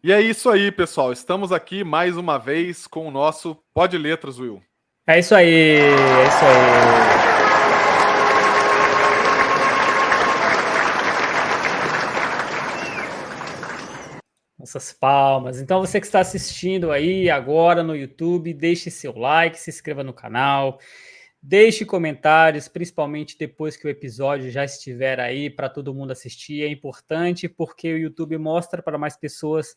E é isso aí, pessoal. Estamos aqui mais uma vez com o nosso Pod Letras, Will. É isso aí, é isso aí. Nossas palmas. Então, você que está assistindo aí agora no YouTube, deixe seu like, se inscreva no canal, deixe comentários, principalmente depois que o episódio já estiver aí para todo mundo assistir. É importante porque o YouTube mostra para mais pessoas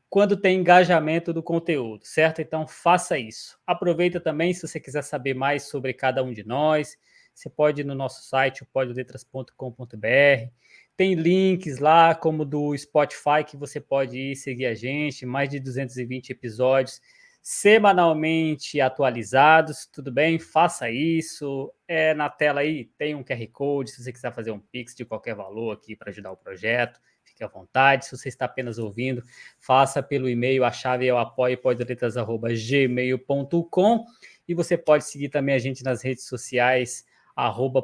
quando tem engajamento do conteúdo, certo? Então, faça isso. Aproveita também, se você quiser saber mais sobre cada um de nós, você pode ir no nosso site, podletras.com.br. Tem links lá, como do Spotify, que você pode ir seguir a gente, mais de 220 episódios semanalmente atualizados, tudo bem? Faça isso. Na tela aí tem um QR Code, se você quiser fazer um Pix de qualquer valor aqui para ajudar o projeto, fique à vontade. Se você está apenas ouvindo, faça pelo e-mail, a chave é o apoie.podletras@gmail.com, e você pode seguir também a gente nas redes sociais,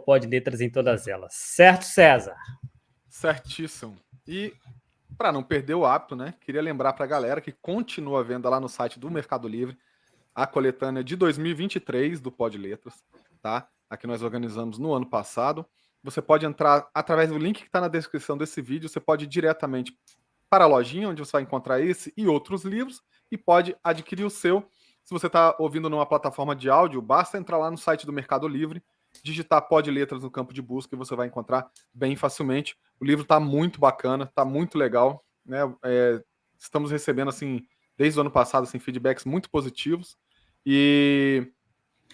@podletras em todas elas. Certo, César? Certíssimo. E para não perder o hábito, né? Queria lembrar para a galera que continua à venda lá no site do Mercado Livre a coletânea de 2023 do Pod Letras, tá? A que nós organizamos no ano passado. Você pode entrar através do link que está na descrição desse vídeo. Você pode ir diretamente para a lojinha, onde você vai encontrar esse e outros livros, e pode adquirir o seu. Se você está ouvindo numa plataforma de áudio, basta entrar lá no site do Mercado Livre, digitar Pod Letras no campo de busca e você vai encontrar bem facilmente. O livro está muito bacana, está muito legal, né? Estamos recebendo, assim, desde o ano passado, assim, feedbacks muito positivos. E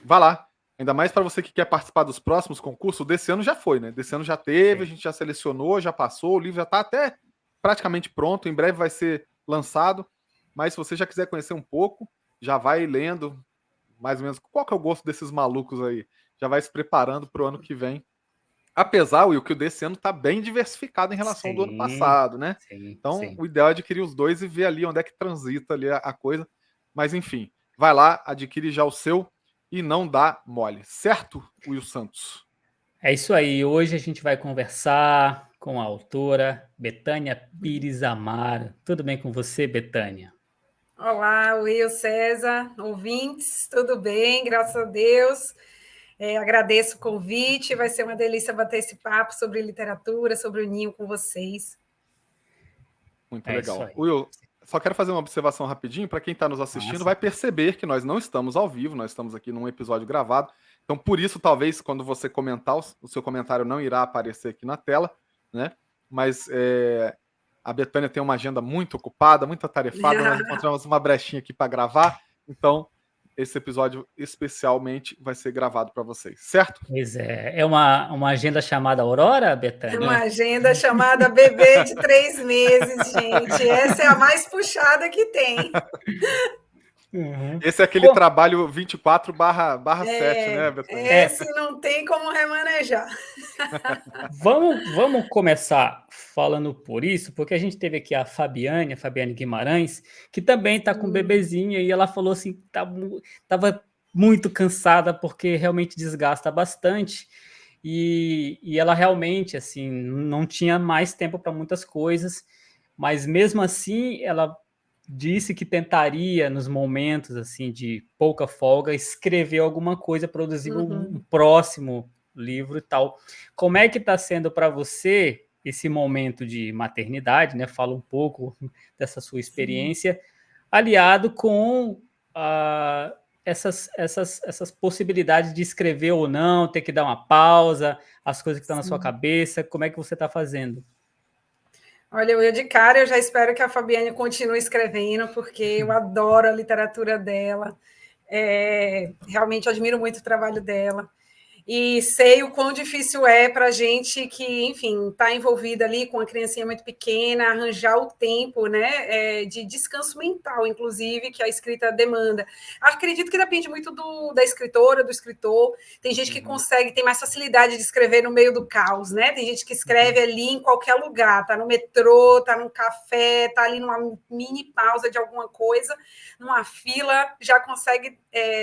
vá lá. Ainda mais para você que quer participar dos próximos concursos. Desse ano já foi, né? Desse ano já teve, a gente já selecionou, já passou, o livro já está até praticamente pronto, em breve vai ser lançado. Mas se você já quiser conhecer um pouco, já vai lendo mais ou menos qual que é o gosto desses malucos aí. Já vai se preparando para o ano que vem. Apesar, Will, que o desse ano está bem diversificado em relação ao do ano passado, né? Então, Sim. o ideal é adquirir os dois e ver ali onde é que transita ali a coisa. Mas, enfim, vai lá, adquire já o seu e não dá mole. Certo, Will Santos? É isso aí. Hoje a gente vai conversar com a autora Betânia Pires Amaro. Tudo bem com você, Betânia? Olá, Will, César, ouvintes, tudo bem? Graças a Deus. Agradeço o convite, vai ser uma delícia bater esse papo sobre literatura, sobre o Ninho com vocês. Muito É isso legal. aí. Will, só quero fazer uma observação rapidinho. Para quem está nos assistindo, vai perceber que nós não estamos ao vivo, nós estamos aqui num episódio gravado. Então, por isso, talvez, quando você comentar, o seu comentário não irá aparecer aqui na tela, né? Mas a Betânia tem uma agenda muito ocupada, muito atarefada. Nós encontramos uma brechinha aqui para gravar. Então, esse episódio especialmente vai ser gravado para vocês, certo? Pois é. É uma agenda chamada Aurora, Betânia? Uma agenda chamada Bebê de 3 meses, gente. Essa é a mais puxada que tem. Uhum. Esse é aquele trabalho 24/7, né, Betânia? Esse não tem como remanejar. Vamos começar falando por isso, porque a gente teve aqui a Fabiane Guimarães, que também está com bebezinha, e ela falou assim que estava muito cansada, porque realmente desgasta bastante, e ela realmente assim não tinha mais tempo para muitas coisas, mas mesmo assim ela disse que tentaria, nos momentos assim de pouca folga, escrever alguma coisa, produzir um próximo livro e tal. Como é que está sendo para você esse momento de maternidade, né? Fala um pouco dessa sua experiência, aliado com essas possibilidades de escrever ou não, ter que dar uma pausa, as coisas que estão na sua cabeça. Como é que você está fazendo? Olha, eu de cara, eu já espero que a Fabiane continue escrevendo, porque eu adoro a literatura dela. Realmente admiro muito o trabalho dela. E sei o quão difícil é para a gente que, enfim, está envolvida ali com uma criancinha muito pequena, arranjar o tempo, né, de descanso mental, inclusive, que a escrita demanda. Acredito que depende muito da escritora, do escritor. Tem gente que consegue, tem mais facilidade de escrever no meio do caos, né? Tem gente que escreve ali em qualquer lugar, tá no metrô, tá num café, tá ali numa mini pausa de alguma coisa, numa fila, já consegue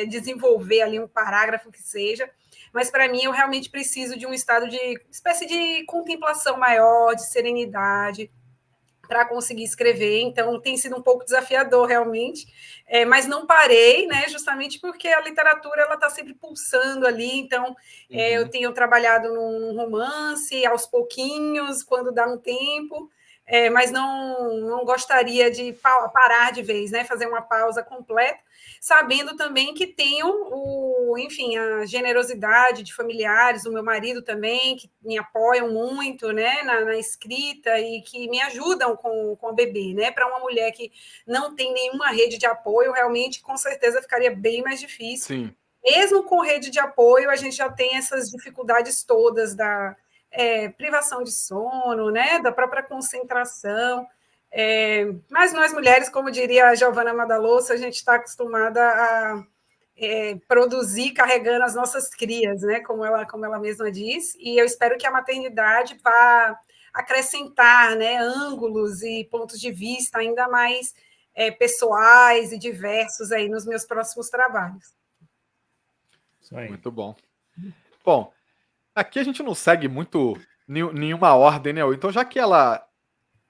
desenvolver ali um parágrafo que seja. Mas para mim eu realmente preciso de um estado de espécie de contemplação maior, de serenidade, para conseguir escrever, então tem sido um pouco desafiador realmente, mas não parei, né, justamente porque a literatura ela está sempre pulsando ali, então eu tenho trabalhado num romance aos pouquinhos, quando dá um tempo, mas não gostaria de parar de vez, né, fazer uma pausa completa, sabendo também que tenho enfim, a generosidade de familiares, do meu marido também, que me apoiam muito, né, na escrita e que me ajudam com a bebê, né? Para uma mulher que não tem nenhuma rede de apoio, realmente, com certeza, ficaria bem mais difícil. Sim. Mesmo com rede de apoio, a gente já tem essas dificuldades todas da privação de sono, né? Da própria concentração. Mas nós mulheres, como diria a Giovanna Madalosso, a gente está acostumada a produzir carregando as nossas crias, né? Como ela mesma diz, e eu espero que a maternidade vá acrescentar, né, ângulos e pontos de vista ainda mais pessoais e diversos aí nos meus próximos trabalhos. Isso aí. Muito bom. Bom, aqui a gente não segue muito nenhuma ordem, né? Então, já que ela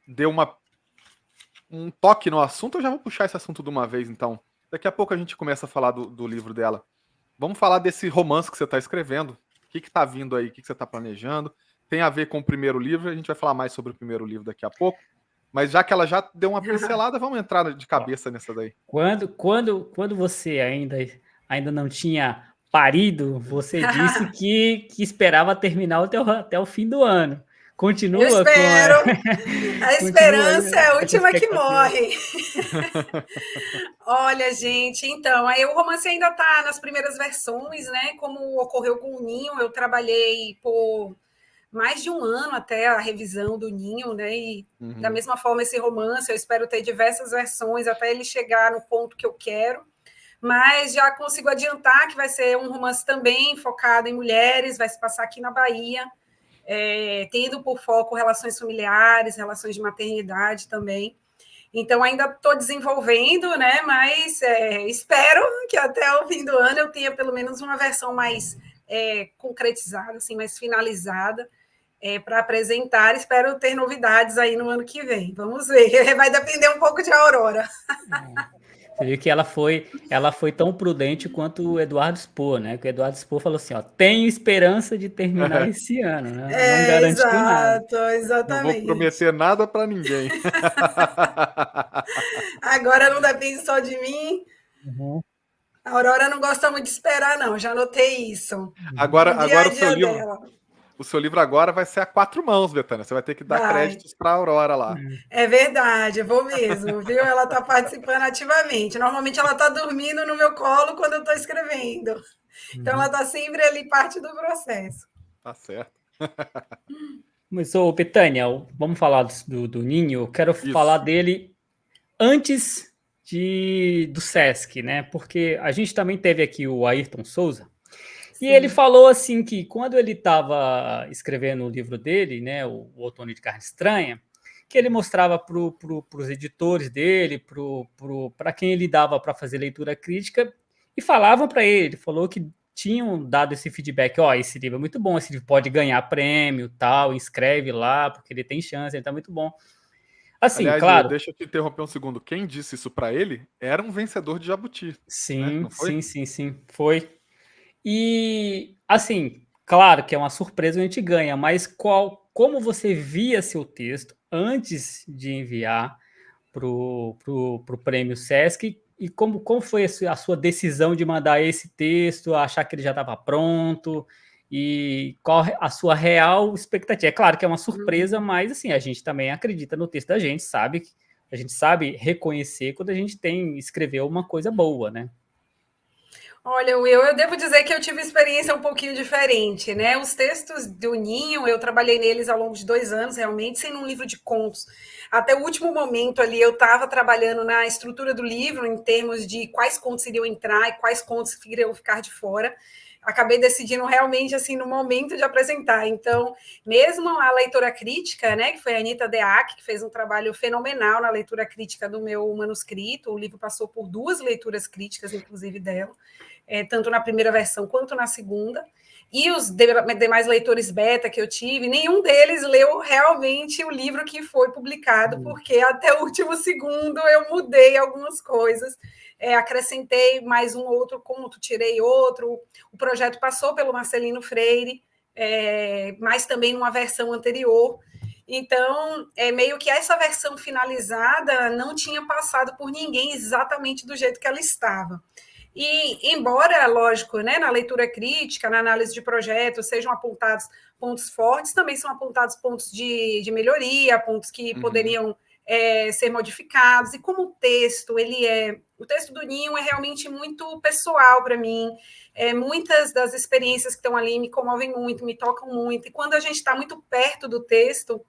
deu um toque no assunto, eu já vou puxar esse assunto de uma vez, então. Daqui a pouco a gente começa a falar do livro dela. Vamos falar desse romance que você está escrevendo. O que está vindo aí? O que você está planejando? Tem a ver com o primeiro livro, a gente vai falar mais sobre o primeiro livro daqui a pouco. Mas já que ela já deu uma pincelada, vamos entrar de cabeça nessa daí. Quando você ainda não tinha parido, você disse que esperava terminar até o fim do ano. Continua eu espero. A esperança é a última que morre. Olha, gente, então, aí o romance ainda está nas primeiras versões, né? Como ocorreu com o Ninho, eu trabalhei por mais de um ano até a revisão do Ninho, né? E da mesma forma esse romance, eu espero ter diversas versões até ele chegar no ponto que eu quero. Mas já consigo adiantar que vai ser um romance também focado em mulheres, vai se passar aqui na Bahia, tendo por foco relações familiares, relações de maternidade também. Então, ainda estou desenvolvendo, né? Mas espero que até o fim do ano eu tenha pelo menos uma versão mais concretizada, assim, mais finalizada, para apresentar. Espero ter novidades aí no ano que vem. Vamos ver. Vai depender um pouco de Aurora. Você viu que ela foi tão prudente quanto o Eduardo Spohr, né? Que o Eduardo Spohr falou assim, ó, tenho esperança de terminar esse ano, né? Não garantiu nada. Exatamente. Não vou prometer nada para ninguém. Agora não depende só de mim. A Aurora não gosta muito de esperar, não. Já notei isso. Agora dia o seu livro... dela. O seu livro agora vai ser a 4 mãos, Betânia. Você vai ter que dar créditos para a Aurora lá. É verdade, eu vou mesmo, viu? Ela está participando ativamente. Normalmente ela está dormindo no meu colo quando eu estou escrevendo. Então ela está sempre ali, parte do processo. Tá certo. Mas, ô, Betânia, vamos falar do Ninho. Eu quero falar dele antes do Sesc, né? Porque a gente também teve aqui o Ayrton Souza. E ele falou assim que quando ele estava escrevendo o livro dele, né, o Outono de Carne Estranha, que ele mostrava para os editores dele, para quem ele dava para fazer leitura crítica, e falavam para ele falou que tinham dado esse feedback, esse livro é muito bom, esse livro pode ganhar prêmio, tal, inscreve lá, porque ele tem chance, ele tá muito bom. Assim, aliás, claro. Deixa eu te interromper um segundo. Quem disse isso para ele era um vencedor de Jabuti. Sim, né? Foi? sim, foi. E, assim, claro que é uma surpresa, a gente ganha, mas como você via seu texto antes de enviar para o prêmio Sesc e como foi a sua decisão de mandar esse texto, achar que ele já estava pronto e qual a sua real expectativa? É claro que é uma surpresa, mas assim, a gente também acredita no texto da gente, a gente sabe reconhecer quando a gente escreveu uma coisa boa, né? Olha, eu devo dizer que eu tive uma experiência um pouquinho diferente, né? Os textos do Ninho, eu trabalhei neles ao longo de 2 anos, realmente, sendo um livro de contos. Até o último momento ali, eu estava trabalhando na estrutura do livro, em termos de quais contos iriam entrar e quais contos iriam ficar de fora. acabei decidindo realmente, assim, no momento de apresentar. Então, mesmo a leitora crítica, né, que foi a Anitta Deac, que fez um trabalho fenomenal na leitura crítica do meu manuscrito, o livro passou por 2 leituras críticas, inclusive, dela, tanto na primeira versão quanto na segunda, e os demais leitores beta que eu tive, nenhum deles leu realmente o livro que foi publicado, porque até o último segundo eu mudei algumas coisas, acrescentei mais um outro conto, tirei outro. O projeto passou pelo Marcelino Freire, mas também numa versão anterior. Então, meio que essa versão finalizada não tinha passado por ninguém exatamente do jeito que ela estava. E, embora, lógico, né, na leitura crítica, na análise de projetos, sejam apontados pontos fortes, também são apontados pontos de melhoria, pontos que poderiam ser modificados. E como o texto, o texto do Ninho é realmente muito pessoal para mim. Muitas das experiências que estão ali me comovem muito, me tocam muito. E quando a gente está muito perto do texto,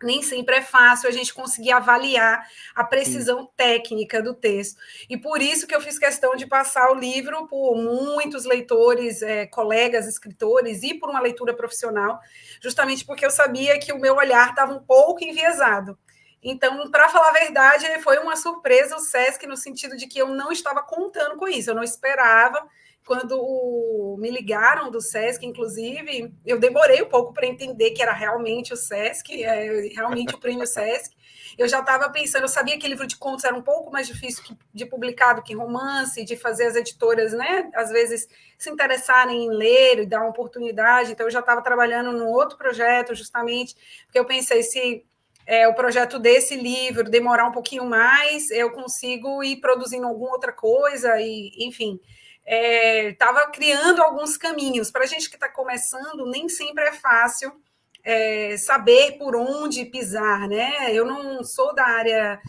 nem sempre é fácil a gente conseguir avaliar a precisão técnica do texto. E por isso que eu fiz questão de passar o livro por muitos leitores, colegas, escritores, e por uma leitura profissional, justamente porque eu sabia que o meu olhar estava um pouco enviesado. Então, para falar a verdade, foi uma surpresa o SESC, no sentido de que eu não estava contando com isso, eu não esperava. Quando me ligaram do SESC, inclusive, eu demorei um pouco para entender que era realmente o SESC, realmente o prêmio SESC. Eu já estava pensando, eu sabia que livro de contos era um pouco mais difícil de publicar do que romance, de fazer as editoras, né, às vezes, se interessarem em ler e dar uma oportunidade. Então, eu já estava trabalhando num outro projeto, justamente, porque eu pensei, se o projeto desse livro demorar um pouquinho mais, eu consigo ir produzindo alguma outra coisa, e, enfim... estava criando alguns caminhos. Para a gente que está começando, nem sempre é fácil saber por onde pisar, né? Eu não sou da área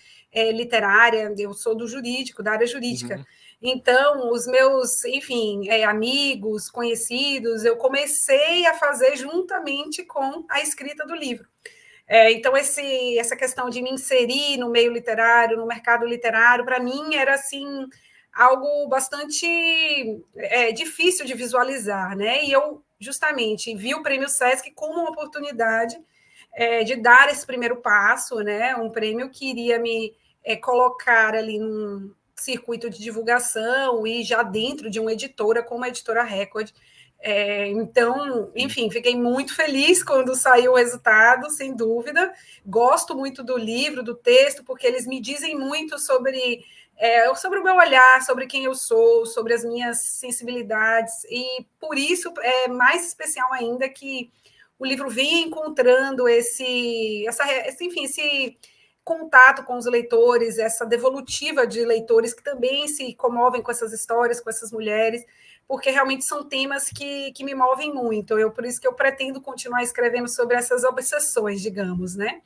literária, eu sou do jurídico, da área jurídica. Então, os meus, enfim, amigos, conhecidos, eu comecei a fazer juntamente com a escrita do livro. Então, essa questão de me inserir no meio literário, no mercado literário, para mim era, assim, algo bastante difícil de visualizar, né? E eu, justamente, vi o Prêmio SESC como uma oportunidade de dar esse primeiro passo, né? Um prêmio que iria me colocar ali num circuito de divulgação e já dentro de uma editora, como a Editora Record. Então, enfim, fiquei muito feliz quando saiu o resultado, sem dúvida. Gosto muito do livro, do texto, porque eles me dizem muito sobre o meu olhar, sobre quem eu sou, sobre as minhas sensibilidades, e por isso é mais especial ainda que o livro vem encontrando esse contato com os leitores, essa devolutiva de leitores que também se comovem com essas histórias, com essas mulheres, porque realmente são temas que me movem muito. Por isso que eu pretendo continuar escrevendo sobre essas obsessões, digamos, né?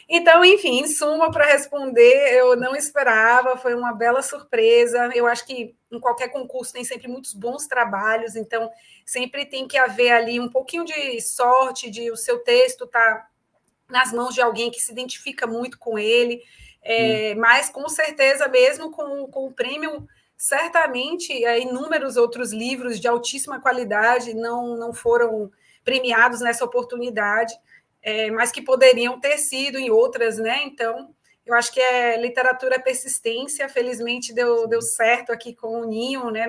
Então, enfim, em suma, para responder, eu não esperava, foi uma bela surpresa. Eu acho que em qualquer concurso tem sempre muitos bons trabalhos, então sempre tem que haver ali um pouquinho de sorte, de o seu texto estar nas mãos de alguém que se identifica muito com ele, mas com certeza, mesmo com o prêmio, certamente inúmeros outros livros de altíssima qualidade não foram premiados nessa oportunidade, mas que poderiam ter sido em outras, né? Então, eu acho que literatura persistência. Felizmente deu certo aqui com o Ninho, né?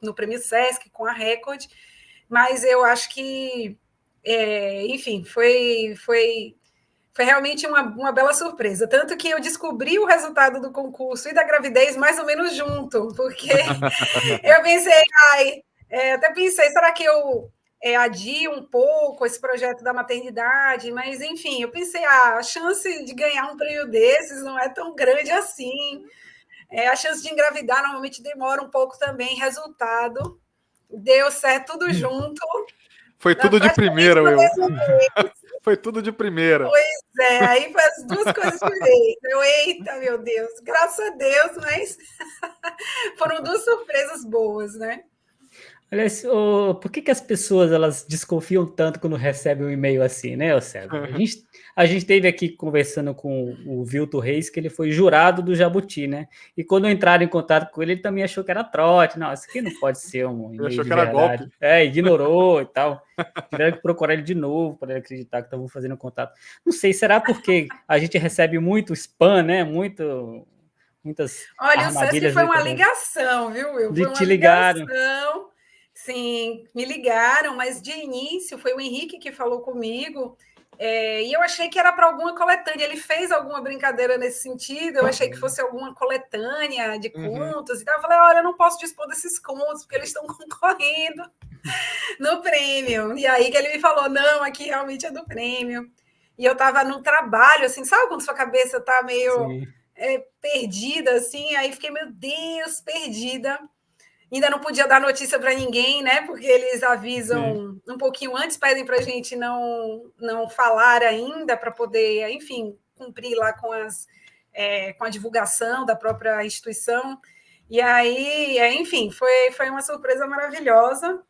No Prêmio SESC, com a Record, mas eu acho que, enfim, foi realmente uma bela surpresa. Tanto que eu descobri o resultado do concurso e da gravidez mais ou menos junto, porque eu pensei, até pensei, será que eu adio um pouco esse projeto da maternidade? Mas, enfim, eu pensei, a chance de ganhar um prêmio desses não é tão grande assim. A chance de engravidar normalmente demora um pouco também. Resultado, deu certo tudo junto. Foi tudo de primeira, Will. Foi tudo de primeira. Pois aí foi as duas coisas de vez. Eita, meu Deus, graças a Deus, mas foram duas surpresas boas, né? Aliás, por que as pessoas elas desconfiam tanto quando recebem um e-mail assim, né, César? A gente esteve aqui conversando com o Vilto Reis, que ele foi jurado do Jabuti, né? E quando entraram em contato com ele, ele também achou que era trote. Não, isso aqui não pode ser um Ele e-mail achou de que era verdade. golpe. Ignorou e tal. Tiveram que procurar ele de novo para ele acreditar que estavam fazendo contato. Não sei, será porque a gente recebe muito spam, né? Muitas Olha, o Sesc armadilhas foi na uma internet. ligação, viu, Will? De Foi uma te ligaram. ligação. Sim, me ligaram, mas de início foi o Henrique que falou comigo, e eu achei que era para alguma coletânea. Ele fez alguma brincadeira nesse sentido, eu achei que fosse alguma coletânea de contos e tal. Eu falei, olha, eu não posso dispor desses contos, porque eles estão concorrendo no prêmio. E aí que ele me falou, não, aqui realmente é do prêmio. E eu estava no trabalho, assim, sabe quando sua cabeça está meio perdida, assim? Aí fiquei, meu Deus, perdida. Ainda não podia dar notícia para ninguém, né? Porque eles avisam um pouquinho antes, pedem para a gente não falar ainda, para poder, enfim, cumprir lá com a divulgação da própria instituição. E aí, enfim, foi uma surpresa maravilhosa.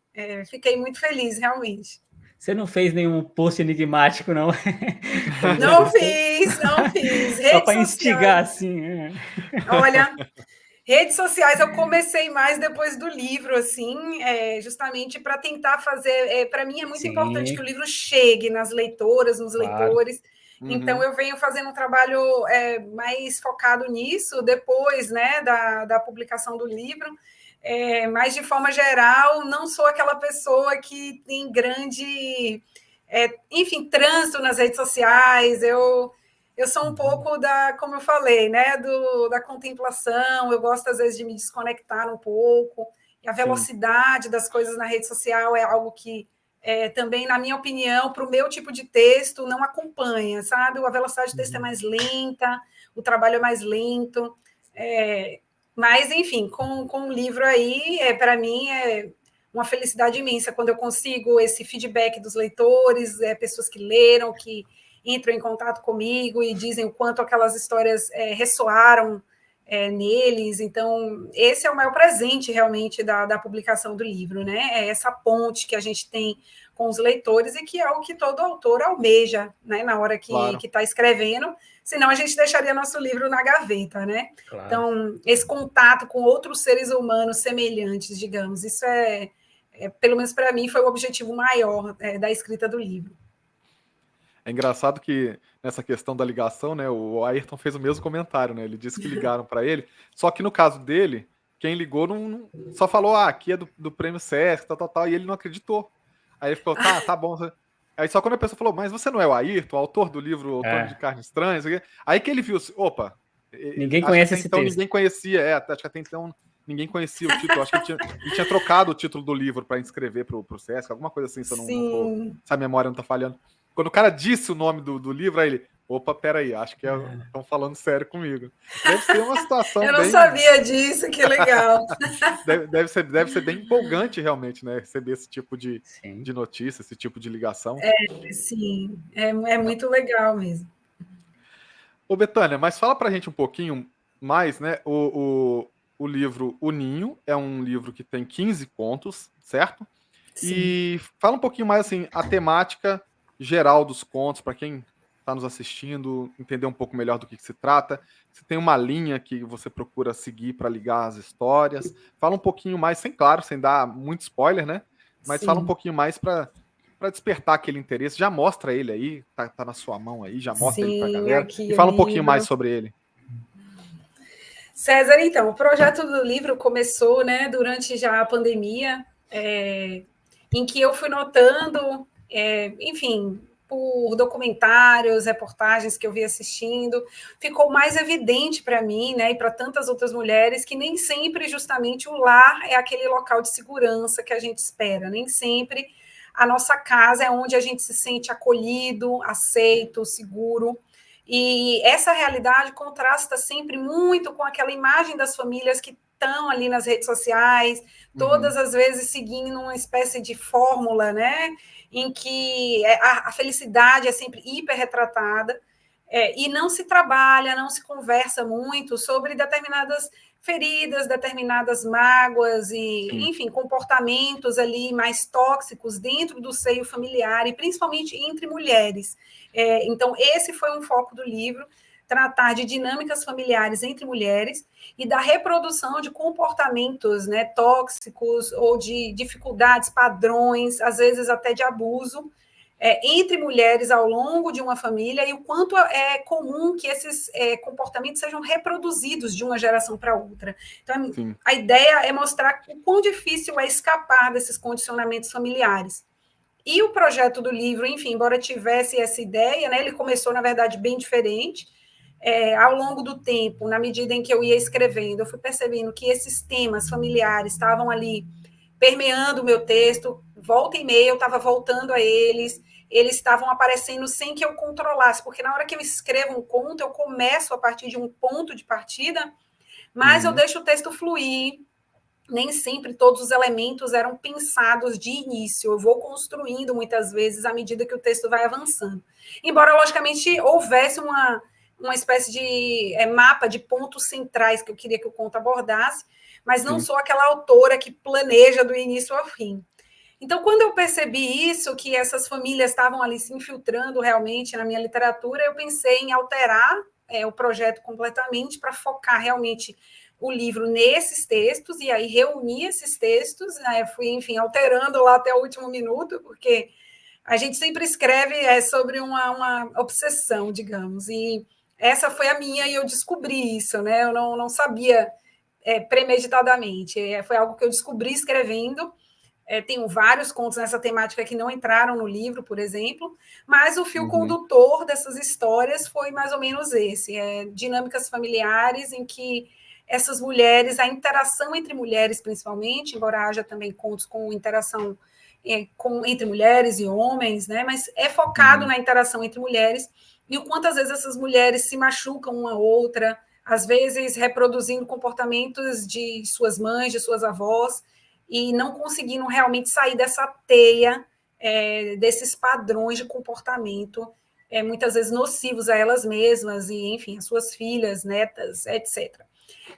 Fiquei muito feliz, realmente. Você não fez nenhum post enigmático, não? Não fiz. Só Redes para instigar, sociais. assim. Olha, redes sociais eu comecei mais depois do livro, assim, justamente para tentar fazer. Para mim é muito importante que o livro chegue nas leitoras, nos leitores. Então eu venho fazendo um trabalho mais focado nisso depois, né, da publicação do livro. Mas de forma geral, não sou aquela pessoa que tem grande, enfim, trânsito nas redes sociais. Eu sou um pouco como eu falei, né, da contemplação. Eu gosto, às vezes, de me desconectar um pouco. E a velocidade das coisas na rede social é algo que, também, na minha opinião, para o meu tipo de texto, não acompanha, sabe? A velocidade do texto é mais lenta, o trabalho é mais lento. Mas, enfim, com o livro aí, para mim, é uma felicidade imensa quando eu consigo esse feedback dos leitores, pessoas que leram, que entram em contato comigo e dizem o quanto aquelas histórias ressoaram neles. Então, esse é o maior presente, realmente, da publicação do livro, né? É essa ponte que a gente tem com os leitores e que é o que todo autor almeja, né? Na hora que está escrevendo, senão a gente deixaria nosso livro na gaveta, né? Claro. Então, esse contato com outros seres humanos semelhantes, digamos, isso pelo menos para mim, foi o objetivo maior da escrita do livro. É engraçado que nessa questão da ligação, né, o Ayrton fez o mesmo comentário, né? Ele disse que ligaram para ele, só que no caso dele, quem ligou só falou, aqui é do prêmio Sesc, tal, e ele não acreditou. Aí ele ficou, tá bom. Aí só quando a pessoa falou, mas você não é o Ayrton, autor do livro Outono de Carne Estranha? Aí que ele viu, opa, ninguém conhece esse então texto. Ninguém conhecia, acho que até então ninguém conhecia o título. Acho que ele tinha trocado o título do livro para inscrever pro Sesc, alguma coisa assim, se a memória não tá falhando. Quando o cara disse o nome do livro, aí ele, opa, peraí, acho que estão falando sério comigo. Deve ser uma situação Eu não sabia disso, que legal. deve ser bem empolgante, realmente, né? Receber esse tipo de notícia, esse tipo de ligação. Sim, é muito legal mesmo. Ô, Betânia, mas fala pra gente um pouquinho mais, né? O livro O Ninho é um livro que tem 15 contos, certo? Sim. E fala um pouquinho mais, assim, a temática geral dos contos, para quem está nos assistindo, entender um pouco melhor do que se trata. Se tem uma linha que você procura seguir para ligar as histórias. Fala um pouquinho mais, sem dar muito spoiler, né? Mas fala um pouquinho mais para despertar aquele interesse. Já mostra ele aí, tá na sua mão aí, já mostra ele para a galera. E fala um pouquinho mais sobre ele. César, então, o projeto do livro começou, né, durante já a pandemia, em que eu fui notando, enfim, por documentários, reportagens que eu vi assistindo, ficou mais evidente para mim, né, e para tantas outras mulheres, que nem sempre justamente o lar é aquele local de segurança que a gente espera, nem sempre a nossa casa é onde a gente se sente acolhido, aceito, seguro. E essa realidade contrasta sempre muito com aquela imagem das famílias que estão ali nas redes sociais, todas as vezes seguindo uma espécie de fórmula, né, em que a felicidade é sempre hiper retratada. e não se trabalha, não se conversa muito sobre determinadas feridas, determinadas mágoas e, enfim, comportamentos ali mais tóxicos dentro do seio familiar e principalmente entre mulheres. Então, esse foi um foco do livro, tratar de dinâmicas familiares entre mulheres e da reprodução de comportamentos, né, tóxicos ou de dificuldades, padrões, às vezes até de abuso, entre mulheres ao longo de uma família e o quanto é comum que esses comportamentos sejam reproduzidos de uma geração para outra. Então, a ideia é mostrar o quão difícil é escapar desses condicionamentos familiares. E o projeto do livro, enfim, embora tivesse essa ideia, né, ele começou, na verdade, bem diferente. Ao longo do tempo, na medida em que eu ia escrevendo, eu fui percebendo que esses temas familiares estavam ali permeando o meu texto, volta e meia eu estava voltando a eles estavam aparecendo sem que eu controlasse, porque na hora que eu escrevo um conto, eu começo a partir de um ponto de partida, mas eu deixo o texto fluir, nem sempre todos os elementos eram pensados de início, eu vou construindo muitas vezes à medida que o texto vai avançando. Embora, logicamente, houvesse uma espécie de mapa de pontos centrais que eu queria que o conto abordasse, mas não sou aquela autora que planeja do início ao fim. Então, quando eu percebi isso, que essas famílias estavam ali se infiltrando realmente na minha literatura, eu pensei em alterar o projeto completamente para focar realmente o livro nesses textos, e aí reunir esses textos, né? Fui, enfim, alterando lá até o último minuto, porque a gente sempre escreve sobre uma obsessão, digamos, e essa foi a minha, e eu descobri isso, né? Eu não sabia premeditadamente, foi algo que eu descobri escrevendo. Tenho vários contos nessa temática que não entraram no livro, por exemplo, mas o fio condutor dessas histórias foi mais ou menos esse, dinâmicas familiares em que essas mulheres, a interação entre mulheres principalmente, embora haja também contos com interação entre mulheres e homens, né? Mas é focado na interação entre mulheres e o quanto às vezes essas mulheres se machucam uma a outra, às vezes reproduzindo comportamentos de suas mães, de suas avós, e não conseguindo realmente sair dessa teia, desses padrões de comportamento, muitas vezes nocivos a elas mesmas e, enfim, as suas filhas, netas, etc.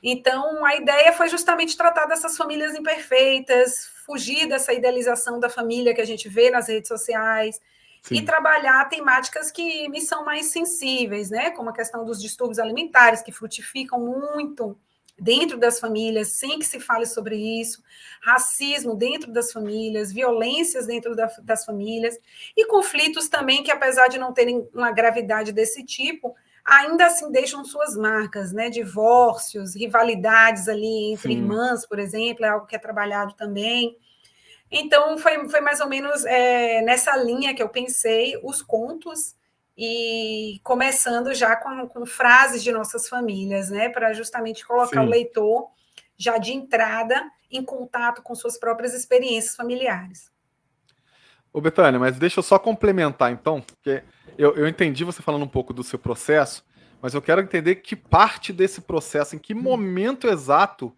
Então, a ideia foi justamente tratar dessas famílias imperfeitas, fugir dessa idealização da família que a gente vê nas redes sociais, e trabalhar temáticas que me são mais sensíveis, né? Como a questão dos distúrbios alimentares, que frutificam muito dentro das famílias, sem que se fale sobre isso, racismo dentro das famílias, violências dentro das famílias, e conflitos também que, apesar de não terem uma gravidade desse tipo, ainda assim deixam suas marcas, né? Divórcios, rivalidades ali entre irmãs, por exemplo, é algo que é trabalhado também. Então, foi mais ou menos nessa linha que eu pensei os contos, e começando já com frases de nossas famílias, né, para justamente colocar o leitor já de entrada em contato com suas próprias experiências familiares. Ô, Bethânia, mas deixa eu só complementar, então, porque eu entendi você falando um pouco do seu processo, mas eu quero entender que parte desse processo, em que momento exato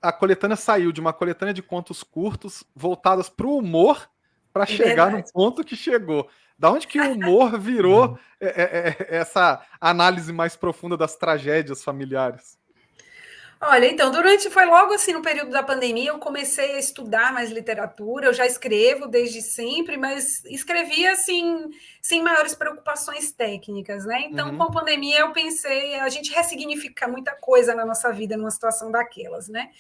a coletânea saiu de uma coletânea de contos curtos voltadas para o humor para chegar no ponto que chegou. Da onde que o humor virou essa análise mais profunda das tragédias familiares? Olha, então, foi logo assim no período da pandemia, eu comecei a estudar mais literatura, eu já escrevo desde sempre, mas escrevia assim, sem maiores preocupações técnicas, né? Então, com a pandemia, eu pensei, a gente ressignifica muita coisa na nossa vida numa situação daquelas, né?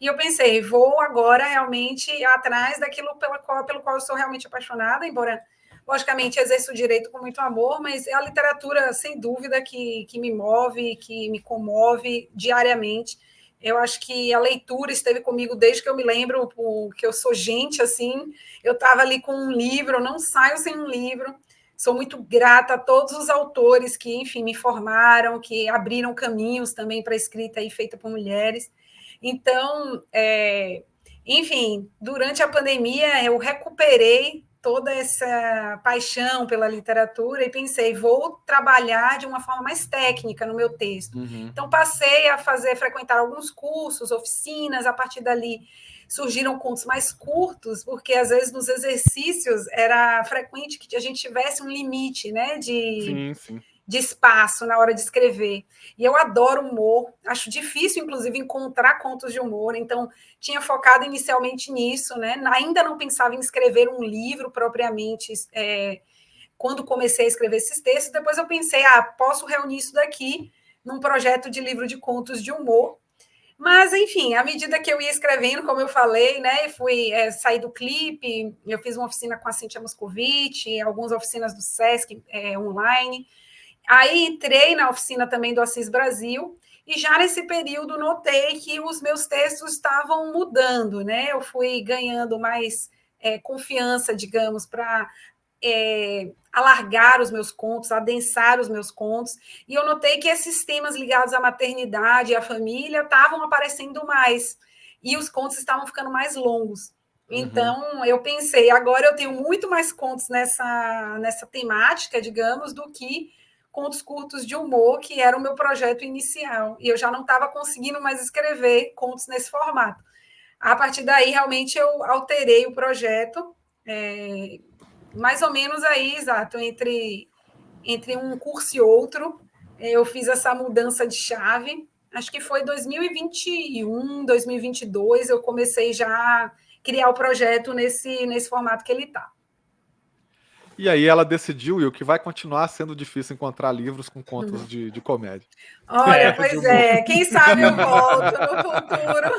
E eu pensei, vou agora realmente atrás daquilo pelo qual eu sou realmente apaixonada, embora, logicamente, exerço o direito com muito amor, mas é a literatura, sem dúvida, que me move, que me comove diariamente. Eu acho que a leitura esteve comigo desde que eu me lembro, que eu sou gente, assim, eu estava ali com um livro, eu não saio sem um livro. Sou muito grata a todos os autores que, enfim, me formaram, que abriram caminhos também para a escrita aí feita por mulheres. Então, enfim, durante a pandemia eu recuperei toda essa paixão pela literatura e pensei, vou trabalhar de uma forma mais técnica no meu texto. Então, passei a frequentar alguns cursos, oficinas, a partir dali surgiram contos mais curtos, porque às vezes nos exercícios era frequente que a gente tivesse um limite, né, de espaço na hora de escrever. E eu adoro humor, acho difícil, inclusive, encontrar contos de humor, então tinha focado inicialmente nisso, né? Ainda não pensava em escrever um livro propriamente quando comecei a escrever esses textos. Depois eu pensei, posso reunir isso daqui num projeto de livro de contos de humor. Mas, enfim, à medida que eu ia escrevendo, como eu falei, né, fui sair do Clipe, eu fiz uma oficina com a Cíntia Moscovici, algumas oficinas do Sesc online. Aí entrei na oficina também do Assis Brasil, e já nesse período notei que os meus textos estavam mudando, né? Eu fui ganhando mais confiança, digamos, para alargar os meus contos, adensar os meus contos, e eu notei que esses temas ligados à maternidade e à família estavam aparecendo mais, e os contos estavam ficando mais longos. Então, eu pensei, agora eu tenho muito mais contos nessa temática, digamos, do que contos curtos de humor, que era o meu projeto inicial, e eu já não estava conseguindo mais escrever contos nesse formato. A partir daí, realmente, eu alterei o projeto, mais ou menos aí, exato, entre um curso e outro, eu fiz essa mudança de chave, acho que foi 2021, 2022, eu comecei já a criar o projeto nesse formato que ele está. E aí ela decidiu, Will, que vai continuar sendo difícil encontrar livros com contos de comédia. Olha, pois quem sabe eu volto no futuro.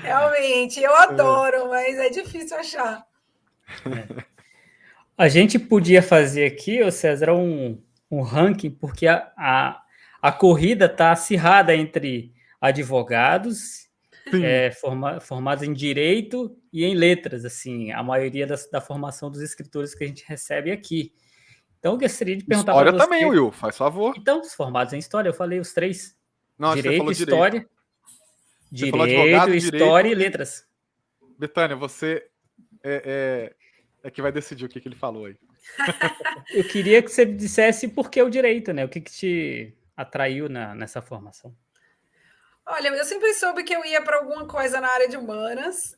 Realmente, eu adoro, mas é difícil achar. A gente podia fazer aqui, César, um ranking, porque a corrida está acirrada entre advogados formados em direito e em letras, assim, a maioria da formação dos escritores que a gente recebe aqui. Então, eu gostaria de perguntar para você... História também, Will, faz favor. Então, os formados em história, eu falei os três. Não, direito, história... Você falou advogado, história e letras. Betânia, você é que vai decidir o que ele falou aí. Eu queria que você dissesse por que o direito, né? O que te atraiu nessa formação? Olha, eu sempre soube que eu ia para alguma coisa na área de humanas,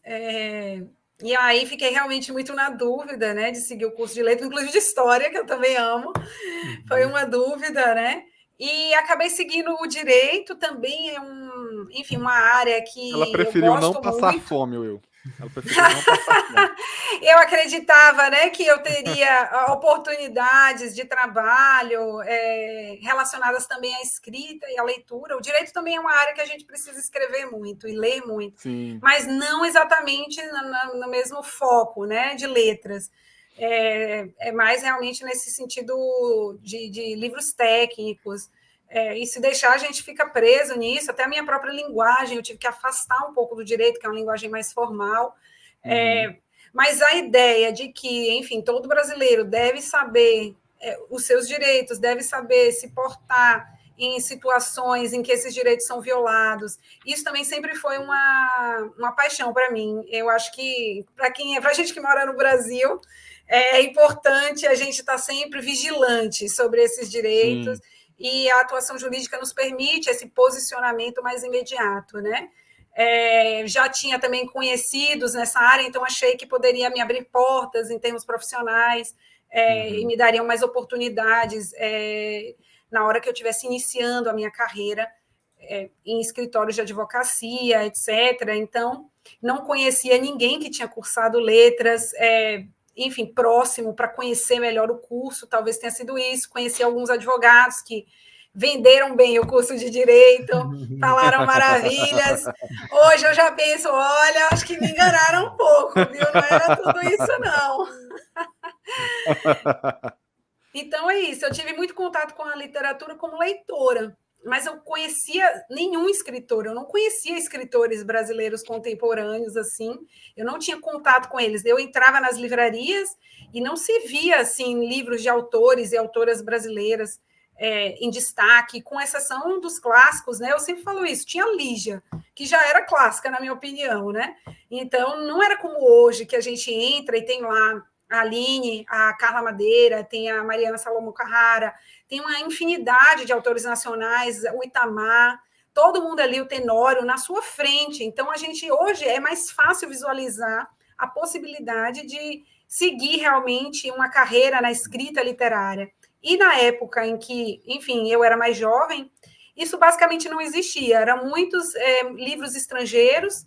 e aí fiquei realmente muito na dúvida, né, de seguir o curso de letras, inclusive de história, que eu também amo. Foi uma dúvida, né? E acabei seguindo o direito, também enfim, uma área que ela preferiu eu gosto não passar muito. Fome, Will. Ela preferiu não passar fome. Eu acreditava, né, que eu teria oportunidades de trabalho relacionadas também à escrita e à leitura. O direito também é uma área que a gente precisa escrever muito e ler muito, Sim. mas não exatamente no mesmo foco, né, de letras. É mais realmente nesse sentido de livros técnicos. E se deixar, a gente fica preso nisso. Até a minha própria linguagem, eu tive que afastar um pouco do direito, que é uma linguagem mais formal. Mas a ideia de que, enfim, todo brasileiro deve saber os seus direitos, deve saber se portar em situações em que esses direitos são violados, isso também sempre foi uma paixão para mim. Eu acho que, para a gente que mora no Brasil, é importante a gente estar sempre vigilante sobre esses direitos. Sim. E a atuação jurídica nos permite esse posicionamento mais imediato, né? Já tinha também conhecidos nessa área, então achei que poderia me abrir portas em termos profissionais e me dariam mais oportunidades na hora que eu estivesse iniciando a minha carreira em escritórios de advocacia, etc. Então, não conhecia ninguém que tinha cursado letras, enfim, próximo para conhecer melhor o curso, talvez tenha sido isso. Conheci alguns advogados que venderam bem o curso de direito, falaram maravilhas. Hoje eu já penso, olha, acho que me enganaram um pouco, viu? Não era tudo isso, não. Então é isso, eu tive muito contato com a literatura como leitora, mas eu conhecia nenhum escritor, eu não conhecia escritores brasileiros contemporâneos, assim, eu não tinha contato com eles. Eu entrava nas livrarias e não se via, assim, livros de autores e autoras brasileiras. em destaque, com exceção dos clássicos, né? Eu sempre falo isso, tinha Lígia, que já era clássica, na minha opinião, né? Então, não era como hoje, que a gente entra e tem lá a Aline, a Carla Madeira, tem a Mariana Salomão Carrara, tem uma infinidade de autores nacionais, o Itamar, todo mundo ali, o Tenório, na sua frente. Então, a gente hoje é mais fácil visualizar a possibilidade de seguir realmente uma carreira na escrita literária. E na época em que, enfim, eu era mais jovem, isso basicamente não existia. Eram muitos livros estrangeiros,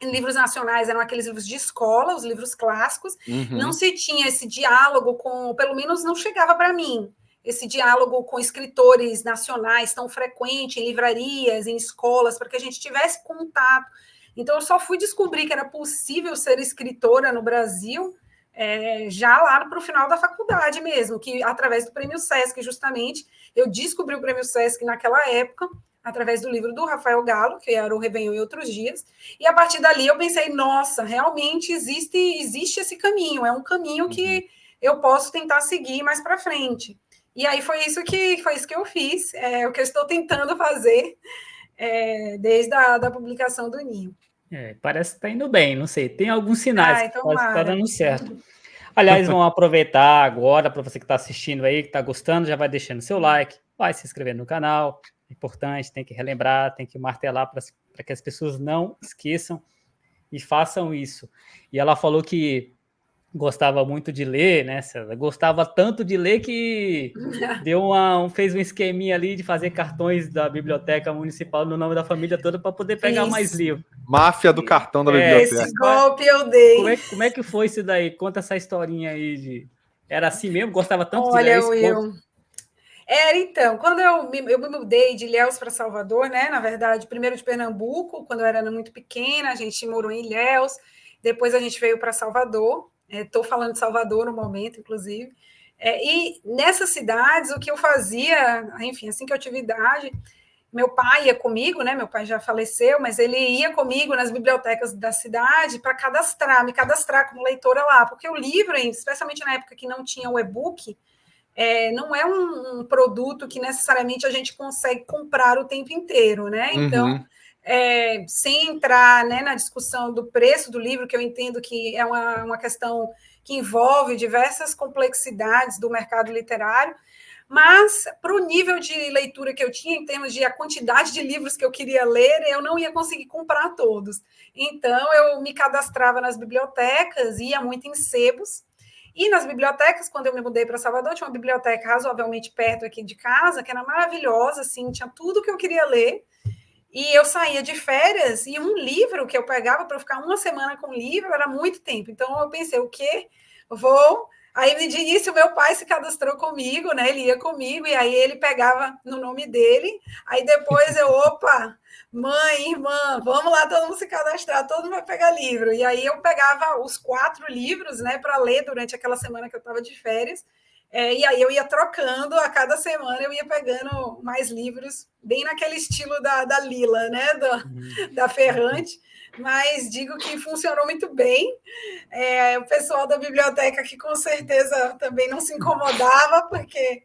livros nacionais eram aqueles livros de escola, os livros clássicos. Não se tinha esse diálogo com, pelo menos não chegava para mim, esse diálogo com escritores nacionais tão frequente em livrarias, em escolas, para que a gente tivesse contato. Então, eu só fui descobrir que era possível ser escritora no Brasil já lá para o final da faculdade mesmo, que através do Prêmio Sesc, justamente, eu descobri o Prêmio Sesc naquela época, através do livro do Rafael Galo, que era o Réveillon e Outros Dias, e a partir dali eu pensei, nossa, realmente existe esse caminho, é um caminho que eu posso tentar seguir mais para frente. E aí foi isso que eu fiz, o que eu estou tentando fazer desde a publicação do Ninho. Parece que está indo bem, não sei. Tem alguns sinais que está dando certo. Aliás, vamos aproveitar agora para você que está assistindo aí, que está gostando, já vai deixando seu like, vai se inscrevendo no canal. É importante, tem que relembrar, tem que martelar para que as pessoas não esqueçam e façam isso. E ela falou que gostava muito de ler, né, César? Gostava tanto de ler que fez um esqueminha ali de fazer cartões da biblioteca municipal no nome da família toda para poder pegar mais livros. Máfia do cartão da biblioteca. Esse golpe eu dei. Como é que foi isso daí? Conta essa historinha aí. Era assim mesmo? Gostava tanto de ler isso? Will. Então, quando eu me mudei de Ilhéus para Salvador, né? Na verdade, primeiro de Pernambuco, quando eu era muito pequena, a gente morou em Ilhéus, depois a gente veio para Salvador. Estou falando de Salvador no momento, inclusive. E nessas cidades, o que eu fazia, enfim, assim que eu tive idade, meu pai ia comigo, né? Meu pai já faleceu, mas ele ia comigo nas bibliotecas da cidade para me cadastrar como leitora lá, porque o livro, especialmente na época que não tinha o e-book, não é um produto que necessariamente a gente consegue comprar o tempo inteiro, né? Então, sem entrar, né, na discussão do preço do livro, que eu entendo que é uma questão que envolve diversas complexidades do mercado literário, mas para o nível de leitura que eu tinha, em termos de a quantidade de livros que eu queria ler, eu não ia conseguir comprar todos. Então, eu me cadastrava nas bibliotecas, ia muito em sebos, e nas bibliotecas, quando eu me mudei para Salvador, tinha uma biblioteca razoavelmente perto aqui de casa, que era maravilhosa, assim, tinha tudo que eu queria ler. E eu saía de férias e um livro que eu pegava para ficar uma semana com o livro era muito tempo. Então, eu pensei, o quê? Aí, de início, meu pai se cadastrou comigo, né? Ele ia comigo, e aí ele pegava no nome dele. Aí depois opa, mãe, irmã, vamos lá, todo mundo se cadastrar, todo mundo vai pegar livro. E aí eu pegava os 4 livros, né, para ler durante aquela semana que eu estava de férias. E aí eu ia trocando, a cada semana eu ia pegando mais livros, bem naquele estilo da Lila, né, da Ferrante. Mas digo que funcionou muito bem. O pessoal da biblioteca que com certeza também não se incomodava, porque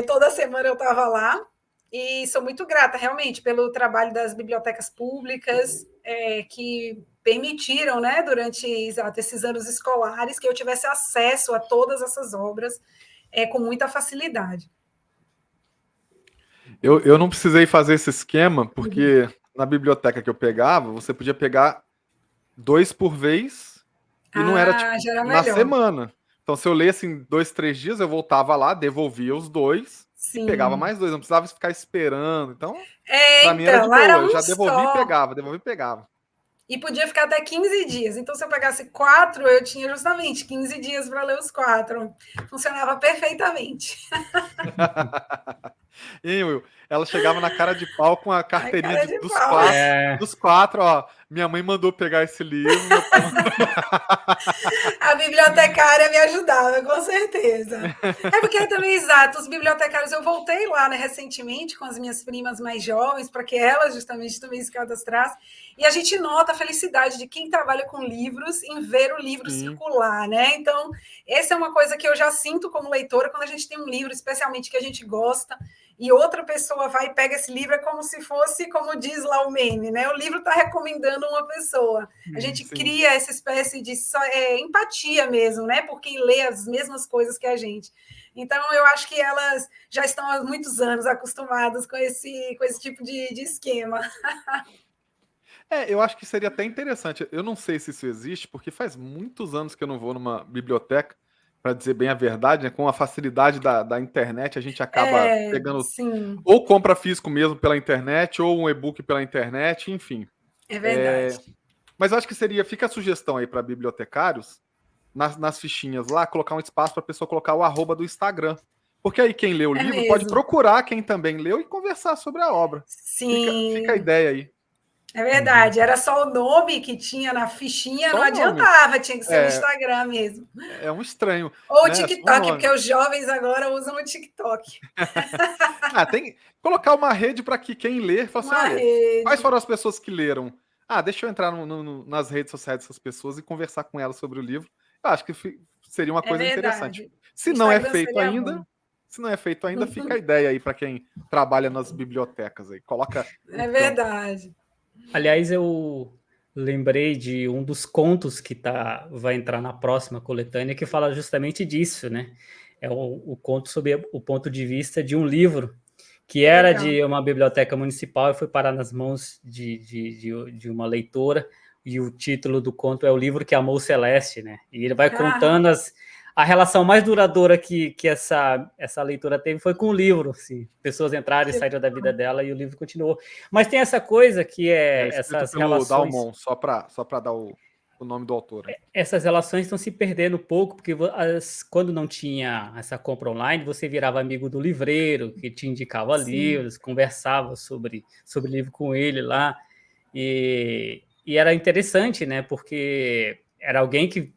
toda semana eu estava lá. E sou muito grata, realmente, pelo trabalho das bibliotecas públicas que permitiram, né, durante esses anos escolares, que eu tivesse acesso a todas essas obras com muita facilidade. Eu não precisei fazer esse esquema, porque na biblioteca que eu pegava, você podia pegar 2 por vez e não era, tipo, era na melhor. semana. Então, se eu lesse em 2, 3 dias, eu voltava lá, devolvia os 2 e pegava mais 2. Não precisava ficar esperando. Então, pra mim era de boa. Eu já devolvi e pegava. E podia ficar até 15 dias. Então, se eu pegasse 4, eu tinha justamente 15 dias para ler os 4. Funcionava perfeitamente. E, Will, Ela chegava na cara de pau com a carteirinha cara de dos pau. quatro, É. dos quatro, ó. Minha mãe mandou pegar esse livro, meu pai A bibliotecária me ajudava, com certeza. É porque também, exato, os bibliotecários, eu voltei lá, né, recentemente com as minhas primas mais jovens, para que elas justamente também se cadastrassem, e a gente nota a felicidade de quem trabalha com livros em ver o livro circular, né? Então, essa é uma coisa que eu já sinto como leitora, quando a gente tem um livro, especialmente que a gente gosta, e outra pessoa vai e pega esse livro, é como se fosse, como diz lá o meme, né? O livro está recomendando uma pessoa. A gente cria essa espécie de empatia mesmo, né? Por quem lê as mesmas coisas que a gente. Então, eu acho que elas já estão há muitos anos acostumadas com esse tipo de esquema. eu acho que seria até interessante. Eu não sei se isso existe, porque faz muitos anos que eu não vou numa biblioteca, para dizer bem a verdade, né? Com a facilidade da internet, a gente acaba pegando. Sim. Ou compra físico mesmo pela internet, ou um e-book pela internet, enfim. É verdade. Mas eu acho que fica a sugestão aí para bibliotecários, nas fichinhas lá, colocar um espaço para a pessoa colocar o @ do Instagram. Porque aí quem lê o livro mesmo. pode procurar quem também leu e conversar sobre a obra. Sim. Fica a ideia aí. É verdade, era só o nome que tinha na fichinha, Só não adiantava, tinha que ser o Instagram mesmo. É um estranho. Ou o né? TikTok, porque os jovens agora usam o TikTok. Tem que colocar uma rede para que quem ler fala assim: olha, quais foram as pessoas que leram? Deixa eu entrar nas redes sociais dessas pessoas e conversar com elas sobre o livro. Eu acho que seria uma coisa interessante. Se não é feito ainda, fica a ideia aí para quem trabalha nas bibliotecas aí. Coloca. É verdade. Aliás, eu lembrei de um dos contos que vai entrar na próxima coletânea, que fala justamente disso, né? É o conto sobre o ponto de vista de um livro que era de uma biblioteca municipal e foi parar nas mãos de uma leitora, e o título do conto é O Livro que Amou Celeste, né? E ele vai contando a relação mais duradoura que essa leitura teve foi com o livro, assim. Pessoas entraram e saíram da vida dela e o livro continuou. Mas tem essa coisa que essas relações... Dalmon, só para dar o nome do autor. Né? Essas relações estão se perdendo um pouco, porque quando não tinha essa compra online, você virava amigo do livreiro, que te indicava livros, conversava sobre livro com ele lá, e era interessante, né? Porque era alguém que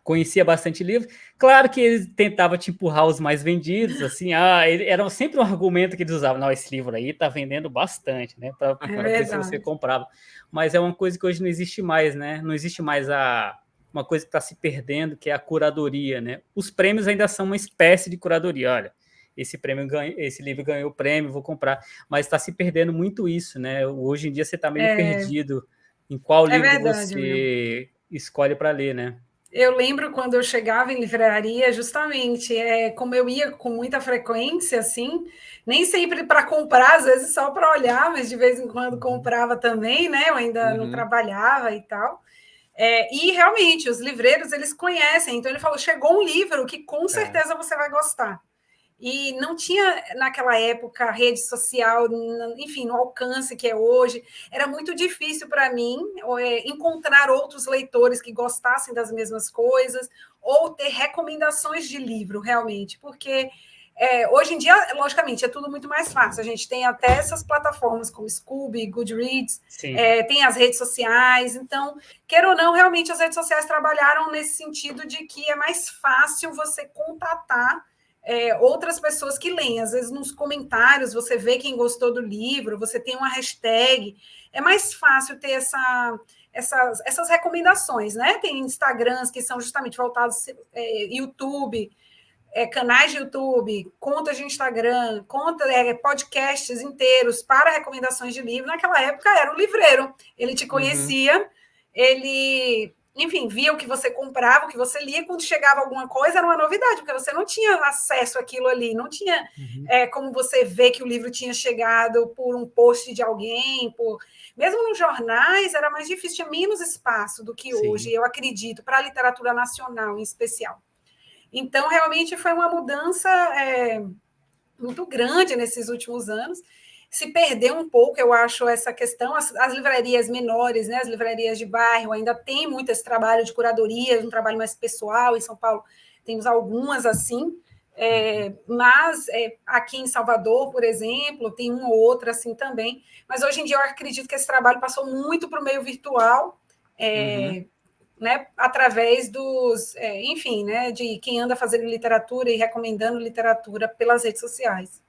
conhecia bastante livro. Claro que ele tentava te empurrar os mais vendidos, assim, era sempre um argumento que eles usavam: não, esse livro aí tá vendendo bastante, né, para ver se você comprava. Mas é uma coisa que hoje não existe mais, né, não existe mais uma coisa que está se perdendo, que é a curadoria, né. Os prêmios ainda são uma espécie de curadoria, olha, esse livro ganhou o prêmio, vou comprar, mas está se perdendo muito isso, né, hoje em dia você está meio perdido em qual livro você escolhe para ler, né. Eu lembro quando eu chegava em livraria, justamente, como eu ia com muita frequência, assim, nem sempre para comprar, às vezes só para olhar, mas de vez em quando comprava também, né? Eu ainda não trabalhava e tal. E realmente, os livreiros, eles conhecem. Então, ele falou, chegou um livro que com certeza você vai gostar. E não tinha, naquela época, rede social, enfim, no alcance que é hoje. Era muito difícil para mim encontrar outros leitores que gostassem das mesmas coisas ou ter recomendações de livro, realmente, porque hoje em dia, logicamente, é tudo muito mais fácil. A gente tem até essas plataformas como Scooby, Goodreads, tem as redes sociais. Então, queira ou não, realmente as redes sociais trabalharam nesse sentido de que é mais fácil você contatar outras pessoas que leem. Às vezes, nos comentários, você vê quem gostou do livro, você tem uma hashtag. É mais fácil ter essas recomendações, né? Tem Instagrams que são justamente voltados YouTube, canais de YouTube, contas de Instagram, podcasts inteiros para recomendações de livro. Naquela época era o livreiro. Ele te conhecia, ele... Enfim, via o que você comprava, o que você lia, quando chegava alguma coisa, era uma novidade, porque você não tinha acesso àquilo ali, não tinha como você ver que o livro tinha chegado por um post de alguém, mesmo nos jornais era mais difícil, tinha menos espaço do que hoje, eu acredito, para a literatura nacional em especial. Então, realmente foi uma mudança muito grande nesses últimos anos. Se perdeu um pouco, eu acho, essa questão. As livrarias menores, né, as livrarias de bairro, ainda tem muito esse trabalho de curadoria, um trabalho mais pessoal. Em São Paulo temos algumas assim, Mas aqui em Salvador, por exemplo, tem uma ou outra assim também. Mas hoje em dia eu acredito que esse trabalho passou muito para o meio virtual, né, através enfim, né, de quem anda fazendo literatura e recomendando literatura pelas redes sociais.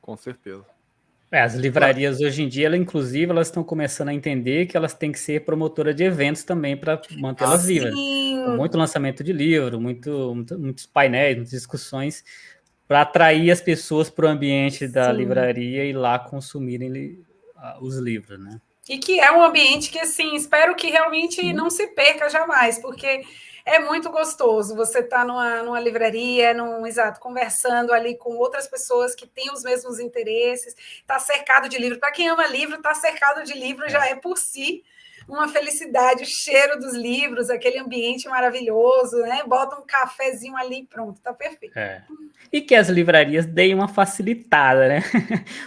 Com certeza. As livrarias hoje em dia, inclusive, elas estão começando a entender que elas têm que ser promotora de eventos também para mantê-las vivas. Então, muito lançamento de livro, muitos painéis, muitas discussões para atrair as pessoas para o ambiente da livraria e lá consumirem os livros, né? E que é um ambiente que, assim, espero que realmente não se perca jamais, porque é muito gostoso você estar numa livraria, conversando ali com outras pessoas que têm os mesmos interesses, está cercado de livro. Para quem ama livro, estar cercado de livro já é por si uma felicidade, o cheiro dos livros, aquele ambiente maravilhoso, né? Bota um cafezinho ali, pronto, tá perfeito. E que as livrarias deem uma facilitada, né?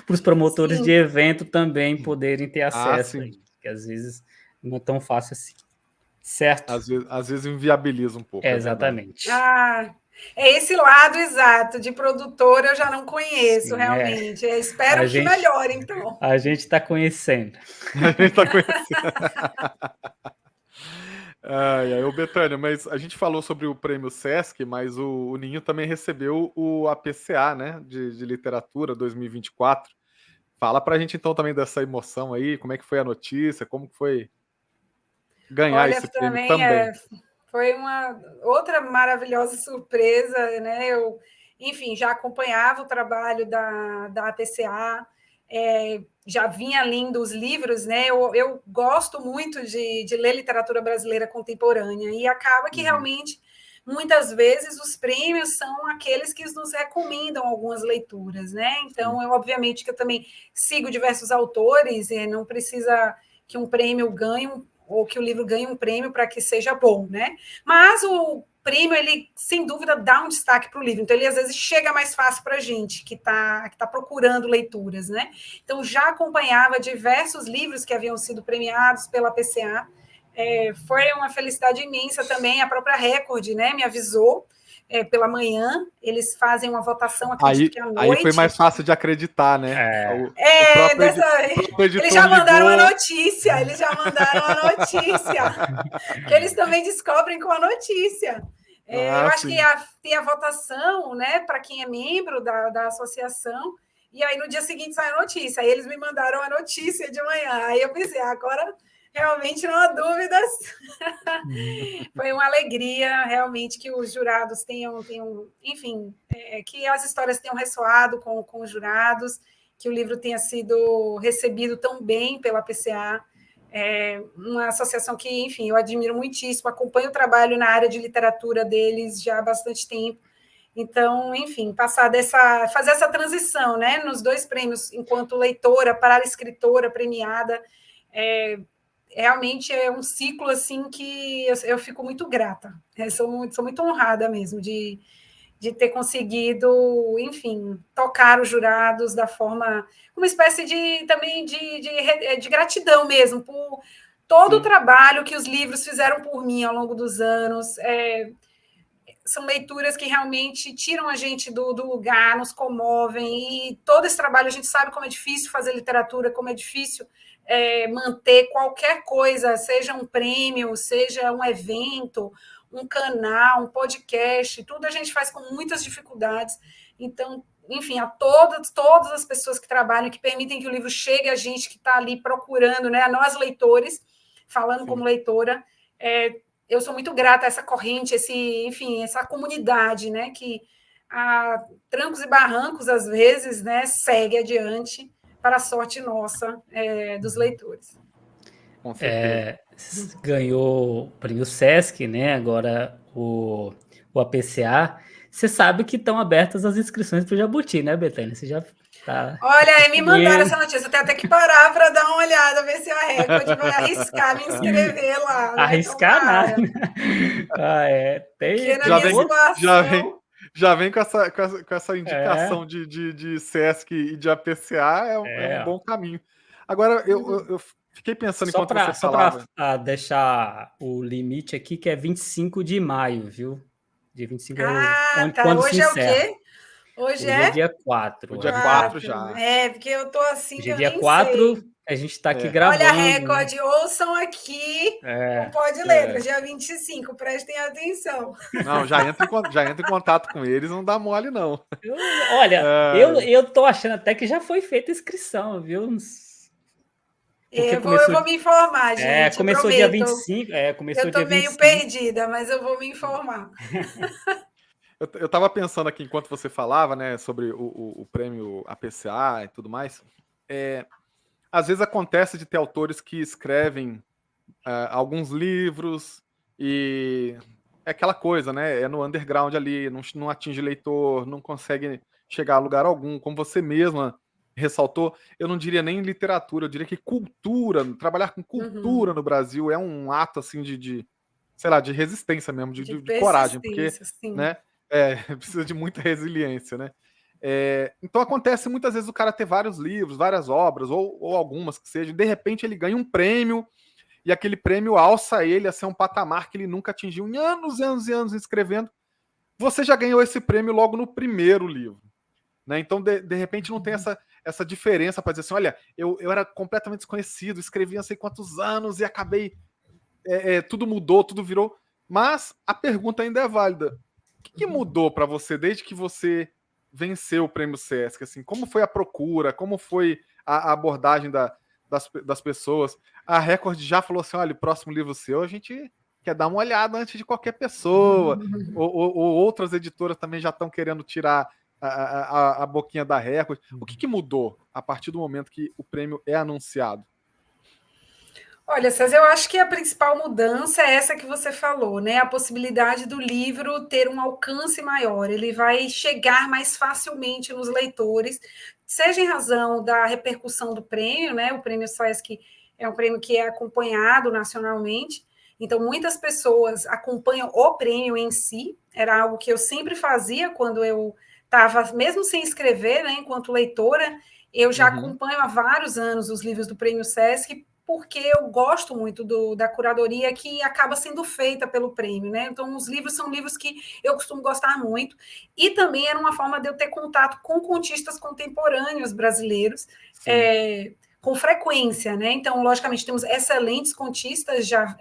Para os promotores de evento também poderem ter acesso, que às vezes não é tão fácil assim. Certo? Às vezes inviabiliza um pouco. Exatamente. É esse lado exato de produtora eu já não conheço, realmente. Espero que melhore, então. A gente está conhecendo. Ô Betânia, mas a gente falou sobre o prêmio Sesc, mas o Ninho também recebeu o APCA, né, de literatura 2024. Fala pra gente então também dessa emoção aí, como é que foi a notícia, como que foi ganhar esse prêmio também. Foi uma outra maravilhosa surpresa, né? Eu, enfim, já acompanhava o trabalho da APCA, já vinha lendo os livros, né? Eu gosto muito de ler literatura brasileira contemporânea e acaba que realmente muitas vezes os prêmios são aqueles que nos recomendam algumas leituras, né? Então, obviamente que eu também sigo diversos autores, não precisa que um prêmio ganhe ou que o livro ganhe um prêmio para que seja bom, né? Mas o prêmio, ele, sem dúvida, dá um destaque para o livro. Então, ele, às vezes, chega mais fácil para a gente, que tá procurando leituras, né? Então, já acompanhava diversos livros que haviam sido premiados pela PCA. Foi uma felicidade imensa também. A própria Record, né, me avisou pela manhã, eles fazem uma votação, acredito que à noite. Aí foi mais fácil de acreditar, né? Eles já mandaram a notícia, que eles também descobrem com a notícia. Eu acho que tem a votação, né, para quem é membro da associação, e aí no dia seguinte sai a notícia. Aí eles me mandaram a notícia de manhã. Aí eu pensei, agora realmente não há dúvidas. Foi uma alegria, realmente, que os jurados tenham enfim, que as histórias tenham ressoado com os jurados, que o livro tenha sido recebido tão bem pela PCA. Uma associação que, enfim, eu admiro muitíssimo, acompanho o trabalho na área de literatura deles já há bastante tempo. Então, enfim, fazer essa transição, né, nos 2 prêmios, enquanto leitora para escritora premiada, realmente é um ciclo assim que eu fico muito grata. Sou muito honrada mesmo de ter conseguido, enfim, tocar os jurados da forma, uma espécie de gratidão mesmo por todo o trabalho que os livros fizeram por mim ao longo dos anos. São leituras que realmente tiram a gente do lugar, nos comovem, e todo esse trabalho a gente sabe como é difícil fazer literatura, como é difícil manter qualquer coisa, seja um prêmio, seja um evento, um canal, um podcast, tudo a gente faz com muitas dificuldades. Então, enfim, a todas as pessoas que trabalham, que permitem que o livro chegue a gente que está ali procurando, né, a nós leitores, falando como leitora, eu sou muito grata a essa corrente, enfim, essa comunidade, né, que a trancos e barrancos, às vezes, né, segue adiante, para a sorte nossa, dos leitores. Com certeza. Ganhou o prêmio Sesc, né? Agora o APCA. Você sabe que estão abertas as inscrições para o Jabuti, né, Betânia? Você já tá... Olha, me mandaram essa notícia. Eu tenho até que parar para dar uma olhada, ver se a Record vai arriscar me inscrever lá. Né? Arriscar nada. Porque na minha situação... Já vem com essa indicação de Sesc e de APCA, é um bom caminho. Agora, eu fiquei pensando enquanto você falava... Só para deixar o limite aqui, que é 25 de maio, viu? Dia 25 Quando se hoje é o encerra. quê? Hoje é é dia 4. O dia 4 já. Porque eu tô assim Hoje que é eu dia nem 4, sei. a gente está aqui Olha a gravando. Record, ouçam aqui o Pod Letras, dia 25, prestem atenção. Não, já entra em contato com eles, não dá mole, não. Eu tô achando até que já foi feita a inscrição, viu? Eu vou me informar, gente. Começou dia 25. Eu tô meio perdida, mas eu vou me informar. Eu estava pensando aqui, enquanto você falava, né, sobre o prêmio APCA e tudo mais. Às vezes acontece de ter autores que escrevem alguns livros e é aquela coisa, né? É no underground ali, não atinge leitor, não consegue chegar a lugar algum. Como você mesma ressaltou, eu não diria nem literatura, eu diria que cultura, trabalhar com cultura no Brasil é um ato assim sei lá, de resistência mesmo, de coragem, porque, sim. né? Precisa de muita resiliência, né? Então acontece muitas vezes o cara ter vários livros, várias obras, ou algumas que sejam, de repente ele ganha um prêmio, e aquele prêmio alça ele a ser um patamar que ele nunca atingiu em anos e anos e anos escrevendo. Você já ganhou esse prêmio logo no primeiro livro. Né? Então, de repente, não tem essa diferença para dizer assim, olha, eu era completamente desconhecido, escrevi não sei quantos anos e acabei... tudo mudou, tudo virou. Mas a pergunta ainda é válida. O que mudou para você desde que você venceu o Prêmio Sesc? Assim, como foi a procura? Como foi a abordagem das pessoas? A Record já falou assim, olha, o próximo livro seu a gente quer dar uma olhada antes de qualquer pessoa. Ou outras editoras também já estão querendo tirar a boquinha da Record. O que mudou a partir do momento que o prêmio é anunciado? Olha, César, eu acho que a principal mudança é essa que você falou, né? A possibilidade do livro ter um alcance maior, ele vai chegar mais facilmente nos leitores, seja em razão da repercussão do prêmio, né? O Prêmio Sesc é um prêmio que é acompanhado nacionalmente, então muitas pessoas acompanham o prêmio em si, era algo que eu sempre fazia quando eu estava, mesmo sem escrever, né? Enquanto leitora, eu já acompanho há vários anos os livros do Prêmio Sesc, porque eu gosto muito da curadoria que acaba sendo feita pelo prêmio, né? Então, os livros são livros que eu costumo gostar muito, e também era uma forma de eu ter contato com contistas contemporâneos brasileiros, com frequência, né? Então, logicamente, temos excelentes contistas já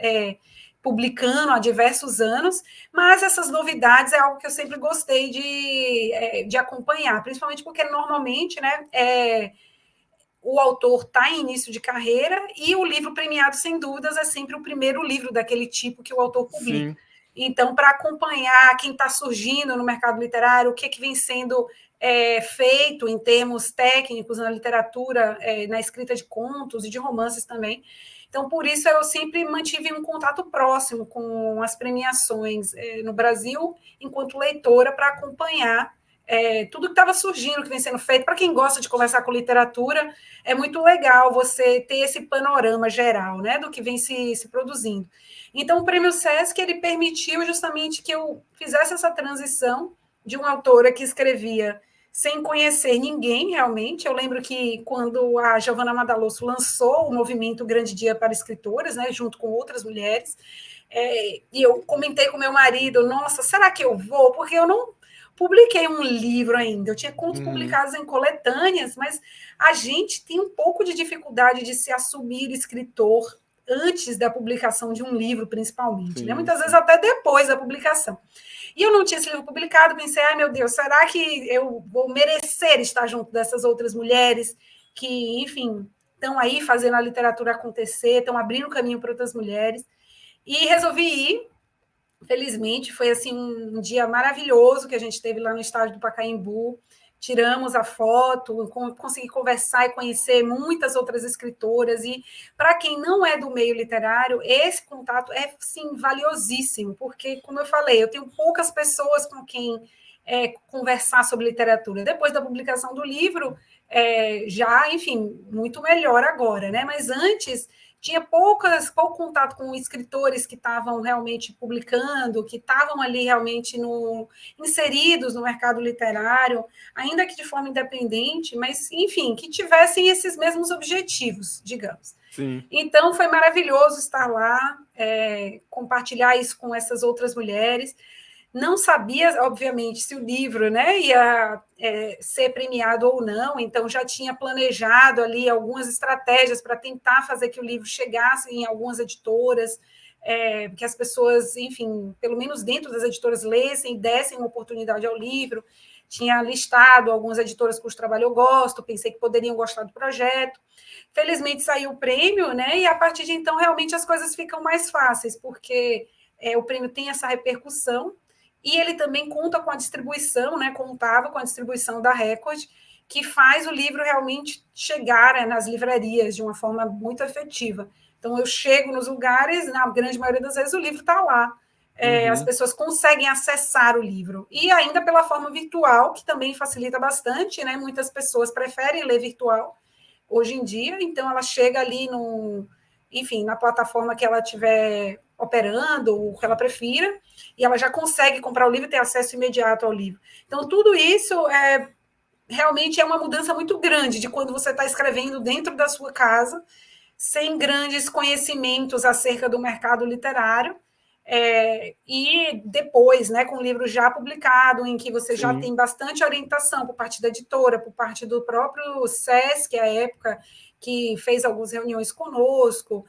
publicando há diversos anos, mas essas novidades é algo que eu sempre gostei de acompanhar, principalmente porque, normalmente, né, o autor está em início de carreira e o livro premiado, sem dúvidas, é sempre o primeiro livro daquele tipo que o autor publica. Sim. Então, para acompanhar quem está surgindo no mercado literário, o que vem sendo feito em termos técnicos na literatura, na escrita de contos e de romances também. Então, por isso, eu sempre mantive um contato próximo com as premiações no Brasil, enquanto leitora, para acompanhar tudo que estava surgindo, que vem sendo feito. Para quem gosta de conversar com literatura, é muito legal você ter esse panorama geral, né, do que vem se produzindo. Então, o Prêmio Sesc, ele permitiu justamente que eu fizesse essa transição de uma autora que escrevia sem conhecer ninguém, realmente. Eu lembro que quando a Giovanna Madalosso lançou o movimento Grande Dia para Escritoras, né, junto com outras mulheres, e eu comentei com meu marido, nossa, será que eu vou? Porque eu não publiquei um livro ainda, eu tinha contos publicados em coletâneas, mas a gente tem um pouco de dificuldade de se assumir escritor antes da publicação de um livro, principalmente, né? Muitas vezes até depois da publicação. E eu não tinha esse livro publicado, pensei, ai meu Deus, será que eu vou merecer estar junto dessas outras mulheres que, enfim, estão aí fazendo a literatura acontecer, estão abrindo caminho para outras mulheres, e resolvi ir. Felizmente, foi assim um dia maravilhoso que a gente teve lá no estádio do Pacaembu. Tiramos a foto, consegui conversar e conhecer muitas outras escritoras. E para quem não é do meio literário, esse contato é sim valiosíssimo, porque, como eu falei, eu tenho poucas pessoas com quem conversar sobre literatura. Depois da publicação do livro, já, enfim, muito melhor agora, né? Mas antes tinha pouco contato com escritores que estavam realmente publicando, que estavam ali realmente inseridos no mercado literário, ainda que de forma independente, mas, enfim, que tivessem esses mesmos objetivos, digamos. Sim. Então, foi maravilhoso estar lá, compartilhar isso com essas outras mulheres. não sabia, obviamente, se o livro, né, ia ser premiado ou não, então já tinha planejado ali algumas estratégias para tentar fazer que o livro chegasse em algumas editoras, que as pessoas, enfim, pelo menos dentro das editoras lessem e dessem uma oportunidade ao livro. Tinha listado algumas editoras cujo trabalho eu gosto, pensei que poderiam gostar do projeto. Felizmente saiu o prêmio, né? E a partir de então realmente as coisas ficam mais fáceis, porque o prêmio tem essa repercussão e ele também conta com a distribuição, né? Contava com a distribuição da Record, que faz o livro realmente chegar nas livrarias de uma forma muito efetiva. Então eu chego nos lugares, na grande maioria das vezes o livro está lá. As pessoas conseguem acessar o livro. E ainda pela forma virtual, que também facilita bastante, né? Muitas pessoas preferem ler virtual hoje em dia, então ela chega ali enfim, na plataforma que ela estiver operando, o que ela prefira, e ela já consegue comprar o livro e ter acesso imediato ao livro. Então, tudo isso realmente é uma mudança muito grande de quando você está escrevendo dentro da sua casa, sem grandes conhecimentos acerca do mercado literário, e depois, né, com o livro já publicado, em que você já tem bastante orientação por parte da editora, por parte do próprio SESC, à época, que fez algumas reuniões conosco,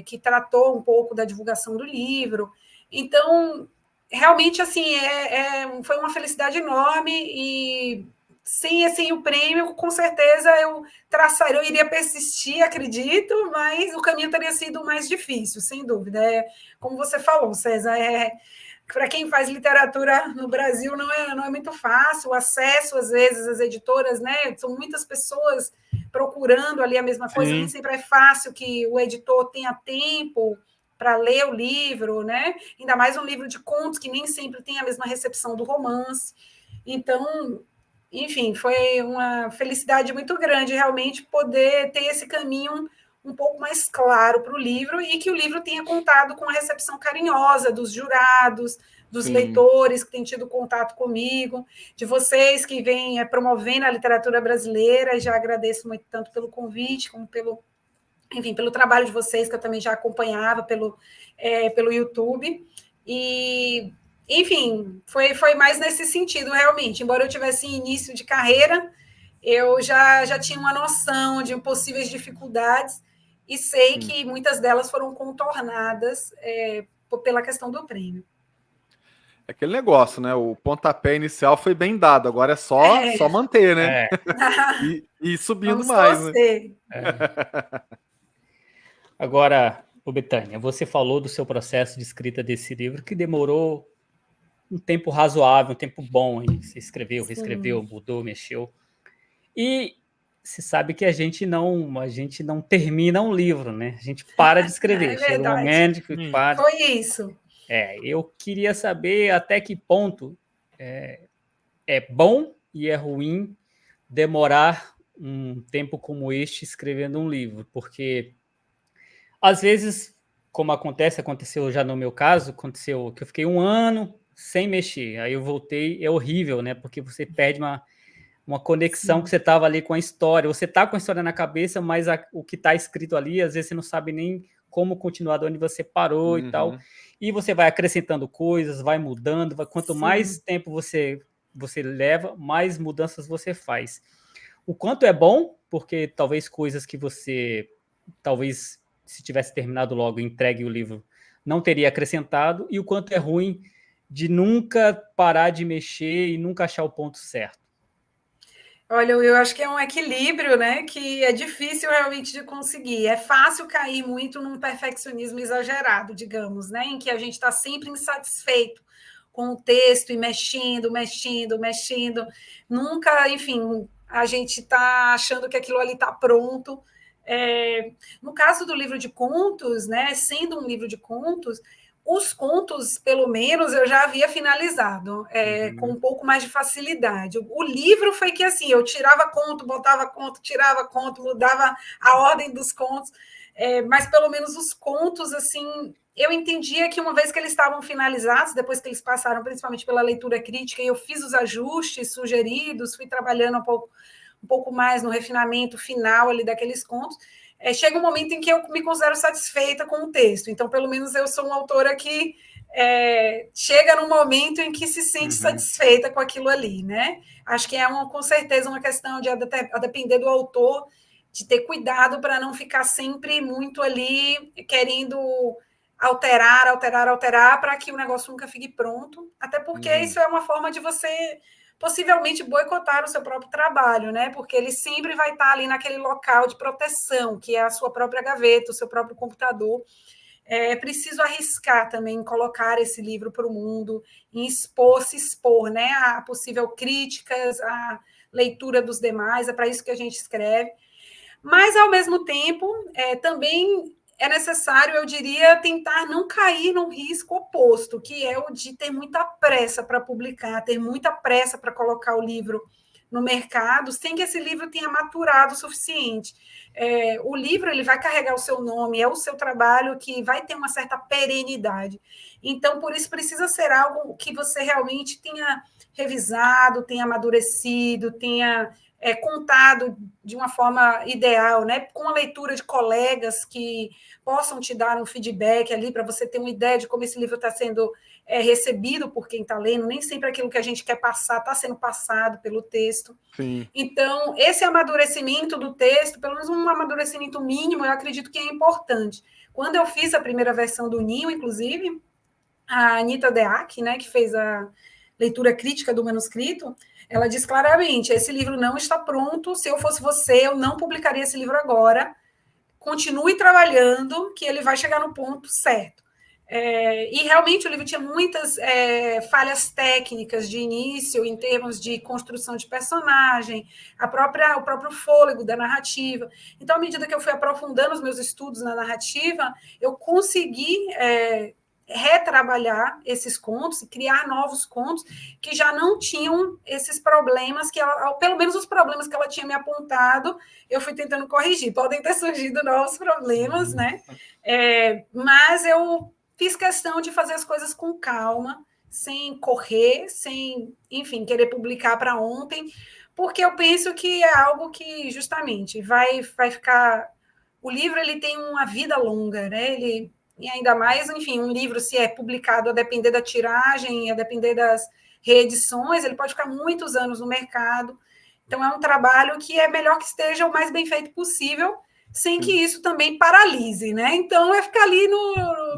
que tratou um pouco da divulgação do livro. Então, realmente, assim, foi uma felicidade enorme e sem o prêmio, com certeza eu iria persistir, acredito, mas o caminho teria sido mais difícil, sem dúvida. Como você falou, César, para quem faz literatura no Brasil não é muito fácil, o acesso, às vezes, às editoras, né? São muitas pessoas procurando ali a mesma coisa, nem sempre é fácil que o editor tenha tempo para ler o livro, né? Ainda mais um livro de contos, que nem sempre tem a mesma recepção do romance. Então, enfim, foi uma felicidade muito grande realmente poder ter esse caminho um pouco mais claro para o livro e que o livro tenha contado com a recepção carinhosa dos jurados, dos leitores que têm tido contato comigo, de vocês que vêm promovendo a literatura brasileira. Já agradeço muito tanto pelo convite como pelo trabalho de vocês, que eu também já acompanhava pelo YouTube. E, enfim, foi mais nesse sentido, realmente. Embora eu tivesse início de carreira, eu já tinha uma noção de possíveis dificuldades e sei que muitas delas foram contornadas pela questão do prêmio. É aquele negócio, né? O pontapé inicial foi bem dado, agora é só manter, né? E subindo Vamos mais, torcer. né? Agora, Betânia, você falou do seu processo de escrita desse livro, que demorou um tempo razoável, um tempo bom. Hein? Você escreveu, reescreveu, mudou, mexeu. E você sabe que a gente não termina um livro, né? A gente para de escrever. Chega um momento que para. Foi isso. Eu queria saber até que ponto é bom e é ruim demorar um tempo como este escrevendo um livro, porque às vezes, como aconteceu já no meu caso, aconteceu que eu fiquei 1 ano sem mexer, aí eu voltei, é horrível, né? Porque você perde uma conexão que você estava ali com a história, você está com a história na cabeça, mas o que está escrito ali, às vezes você não sabe nem como continuar de onde você parou e tal, e você vai acrescentando coisas, vai mudando, quanto mais tempo você leva, mais mudanças você faz. O quanto é bom, porque talvez coisas que você, talvez se tivesse terminado logo, entregue o livro, não teria acrescentado, e o quanto é ruim de nunca parar de mexer e nunca achar o ponto certo. Olha, eu acho que é um equilíbrio, né, que é difícil realmente de conseguir. É fácil cair muito num perfeccionismo exagerado, digamos, né, em que a gente está sempre insatisfeito com o texto e mexendo. Nunca, enfim, a gente está achando que aquilo ali está pronto. No caso do livro de contos, né, sendo um livro de contos, os contos, pelo menos, eu já havia finalizado, com um pouco mais de facilidade. O livro foi que, assim, eu tirava conto, botava conto, tirava conto, mudava a ordem dos contos, mas, pelo menos, os contos, assim, eu entendia que uma vez que eles estavam finalizados, depois que eles passaram principalmente pela leitura crítica, e eu fiz os ajustes sugeridos, fui trabalhando um pouco mais no refinamento final ali daqueles contos, chega um momento em que eu me considero satisfeita com o texto. Então, pelo menos, eu sou uma autora que chega num momento em que se sente satisfeita com aquilo ali, né? Acho que com certeza uma questão de, a depender do autor, de ter cuidado para não ficar sempre muito ali querendo alterar, para que o negócio nunca fique pronto, até porque isso é uma forma de você possivelmente boicotar o seu próprio trabalho, né? Porque ele sempre vai estar ali naquele local de proteção, que é a sua própria gaveta, o seu próprio computador. É preciso arriscar também, colocar esse livro para o mundo, em se expor, né? A possível críticas, a leitura dos demais, é para isso que a gente escreve. Mas, ao mesmo tempo, também é necessário, eu diria, tentar não cair num risco oposto, que é o de ter muita pressa para publicar, ter muita pressa para colocar o livro no mercado, sem que esse livro tenha maturado o suficiente. O livro ele vai carregar o seu nome, é o seu trabalho que vai ter uma certa perenidade. Então, por isso, precisa ser algo que você realmente tenha revisado, tenha amadurecido, tenha contado de uma forma ideal, né? Com a leitura de colegas que possam te dar um feedback ali para você ter uma ideia de como esse livro está sendo recebido por quem está lendo. Nem sempre aquilo que a gente quer passar está sendo passado pelo texto. Sim. Então, esse amadurecimento do texto, pelo menos um amadurecimento mínimo, eu acredito que é importante. Quando eu fiz a primeira versão do Ninho, inclusive, a Anita Deac, né, que fez a leitura crítica do manuscrito, ela diz claramente, esse livro não está pronto, se eu fosse você, eu não publicaria esse livro agora, continue trabalhando, que ele vai chegar no ponto certo. E realmente o livro tinha muitas falhas técnicas de início, em termos de construção de personagem, o próprio fôlego da narrativa. Então, à medida que eu fui aprofundando os meus estudos na narrativa, eu consegui retrabalhar esses contos e criar novos contos que já não tinham esses problemas que ela, pelo menos os problemas que ela tinha me apontado, eu fui tentando corrigir. Podem ter surgido novos problemas, né? Mas eu fiz questão de fazer as coisas com calma, sem correr, sem, enfim, querer publicar para ontem, porque eu penso que é algo que justamente vai ficar. O livro ele tem uma vida longa, né? E ainda mais, enfim, um livro, se é publicado a depender da tiragem, a depender das reedições, ele pode ficar muitos anos no mercado. Então, é um trabalho que é melhor que esteja o mais bem feito possível, sem que isso também paralise, né? Então, é ficar ali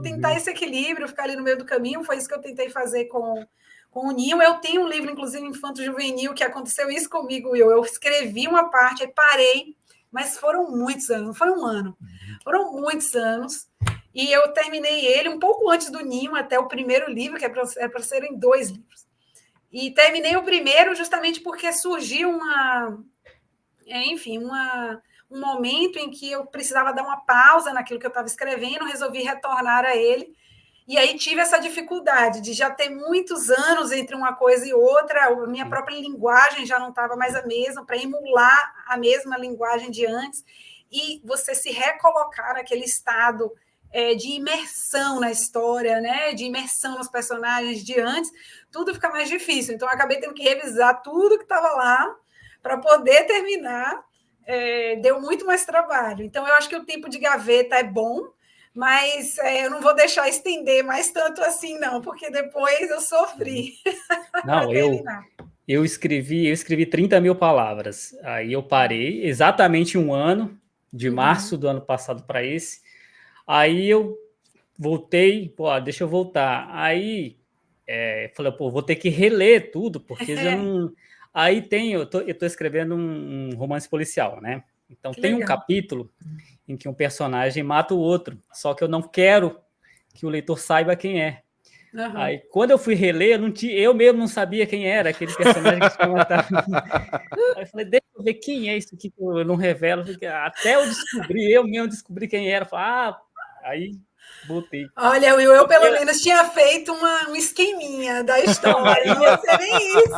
tentar esse equilíbrio, ficar ali no meio do caminho, foi isso que eu tentei fazer com o Ninho. Eu tenho um livro, inclusive, infanto-juvenil, que aconteceu isso comigo, Will. Eu escrevi uma parte, aí parei, mas foram muitos anos, não foi um ano, foram muitos anos. E eu terminei ele um pouco antes do Ninho, até o primeiro livro, que é para serem 2 livros. E terminei o primeiro justamente porque surgiu um momento em que eu precisava dar uma pausa naquilo que eu estava escrevendo, resolvi retornar a ele. E aí tive essa dificuldade de já ter muitos anos entre uma coisa e outra, a minha própria linguagem já não estava mais a mesma, para emular a mesma linguagem de antes, e você se recolocar naquele estado de imersão na história, né? De imersão nos personagens de antes, tudo fica mais difícil. Então, eu acabei tendo que revisar tudo que estava lá para poder terminar. Deu muito mais trabalho. Então, eu acho que o tempo de gaveta é bom, mas eu não vou deixar estender mais tanto assim, não, porque depois eu sofri. Não, eu escrevi 30 mil palavras. Aí eu parei exatamente um ano, de março do ano passado para esse. Aí eu voltei, deixa eu voltar. Aí falei, vou ter que reler tudo, porque já não. Aí eu tô escrevendo um romance policial, né? Então tem um capítulo em que um personagem mata o outro, só que eu não quero que o leitor saiba quem é. Aí, quando eu fui reler, eu mesmo não sabia quem era aquele personagem que tinha matado. Aí eu falei, deixa eu ver quem é isso aqui que eu não revelo. Até eu mesmo descobri quem era. Falei, aí botei. Olha, eu pelo menos tinha feito um esqueminha da história, não ia ser nem isso.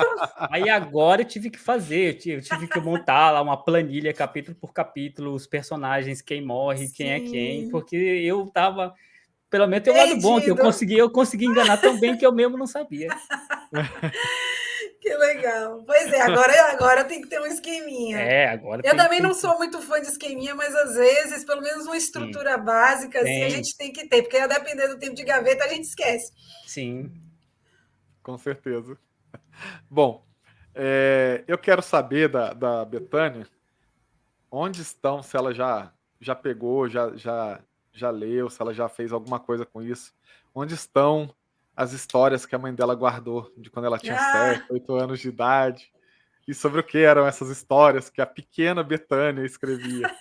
Aí agora eu tive que fazer, eu tive que montar lá uma planilha, capítulo por capítulo, os personagens, quem morre, quem é quem, porque eu tava... Pelo menos tem um lado bom, que eu consegui enganar tão bem que eu mesmo não sabia. Que legal. Pois é, agora tem que ter um esqueminha. Agora Eu também tem não sou muito fã de esqueminha, mas às vezes, pelo menos uma sim, estrutura básica, assim, a tem, gente tem que ter, porque a depender do tempo de gaveta, a gente esquece. sim. Com certeza. Bom, eu quero saber da Bethânia onde estão, se ela já pegou, já leu, se ela já fez alguma coisa com isso. Onde estão as histórias que a mãe dela guardou de quando ela tinha 7, Ah, 8 anos de idade? E sobre o que eram essas histórias que a pequena Bethânia escrevia?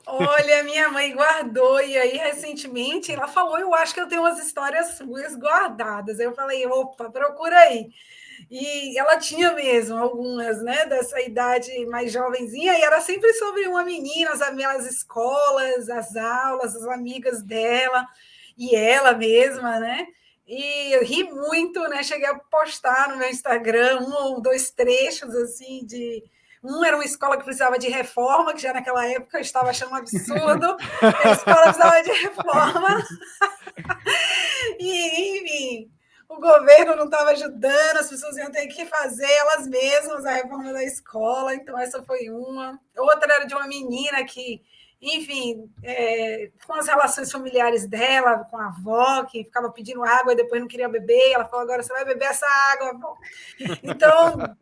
olha, minha mãe guardou, e aí recentemente ela falou: eu acho que eu tenho umas histórias suas guardadas. Aí eu falei: opa, procura aí. E ela tinha mesmo algumas, né, dessa idade mais jovenzinha, e era sempre sobre uma menina, as escolas, as aulas, as amigas dela, e ela mesma, né? E eu ri muito, né? Cheguei a postar no meu Instagram um ou dois trechos assim de. Um era uma escola que precisava de reforma, que já naquela época eu estava achando um absurdo, que a escola precisava de reforma, e, enfim, o governo não estava ajudando, as pessoas iam ter que fazer elas mesmas a reforma da escola, então essa foi uma. Outra era de uma menina que, enfim, com as relações familiares dela, com a avó, que ficava pedindo água e depois não queria beber, ela falou: agora você vai beber essa água, avó. Então,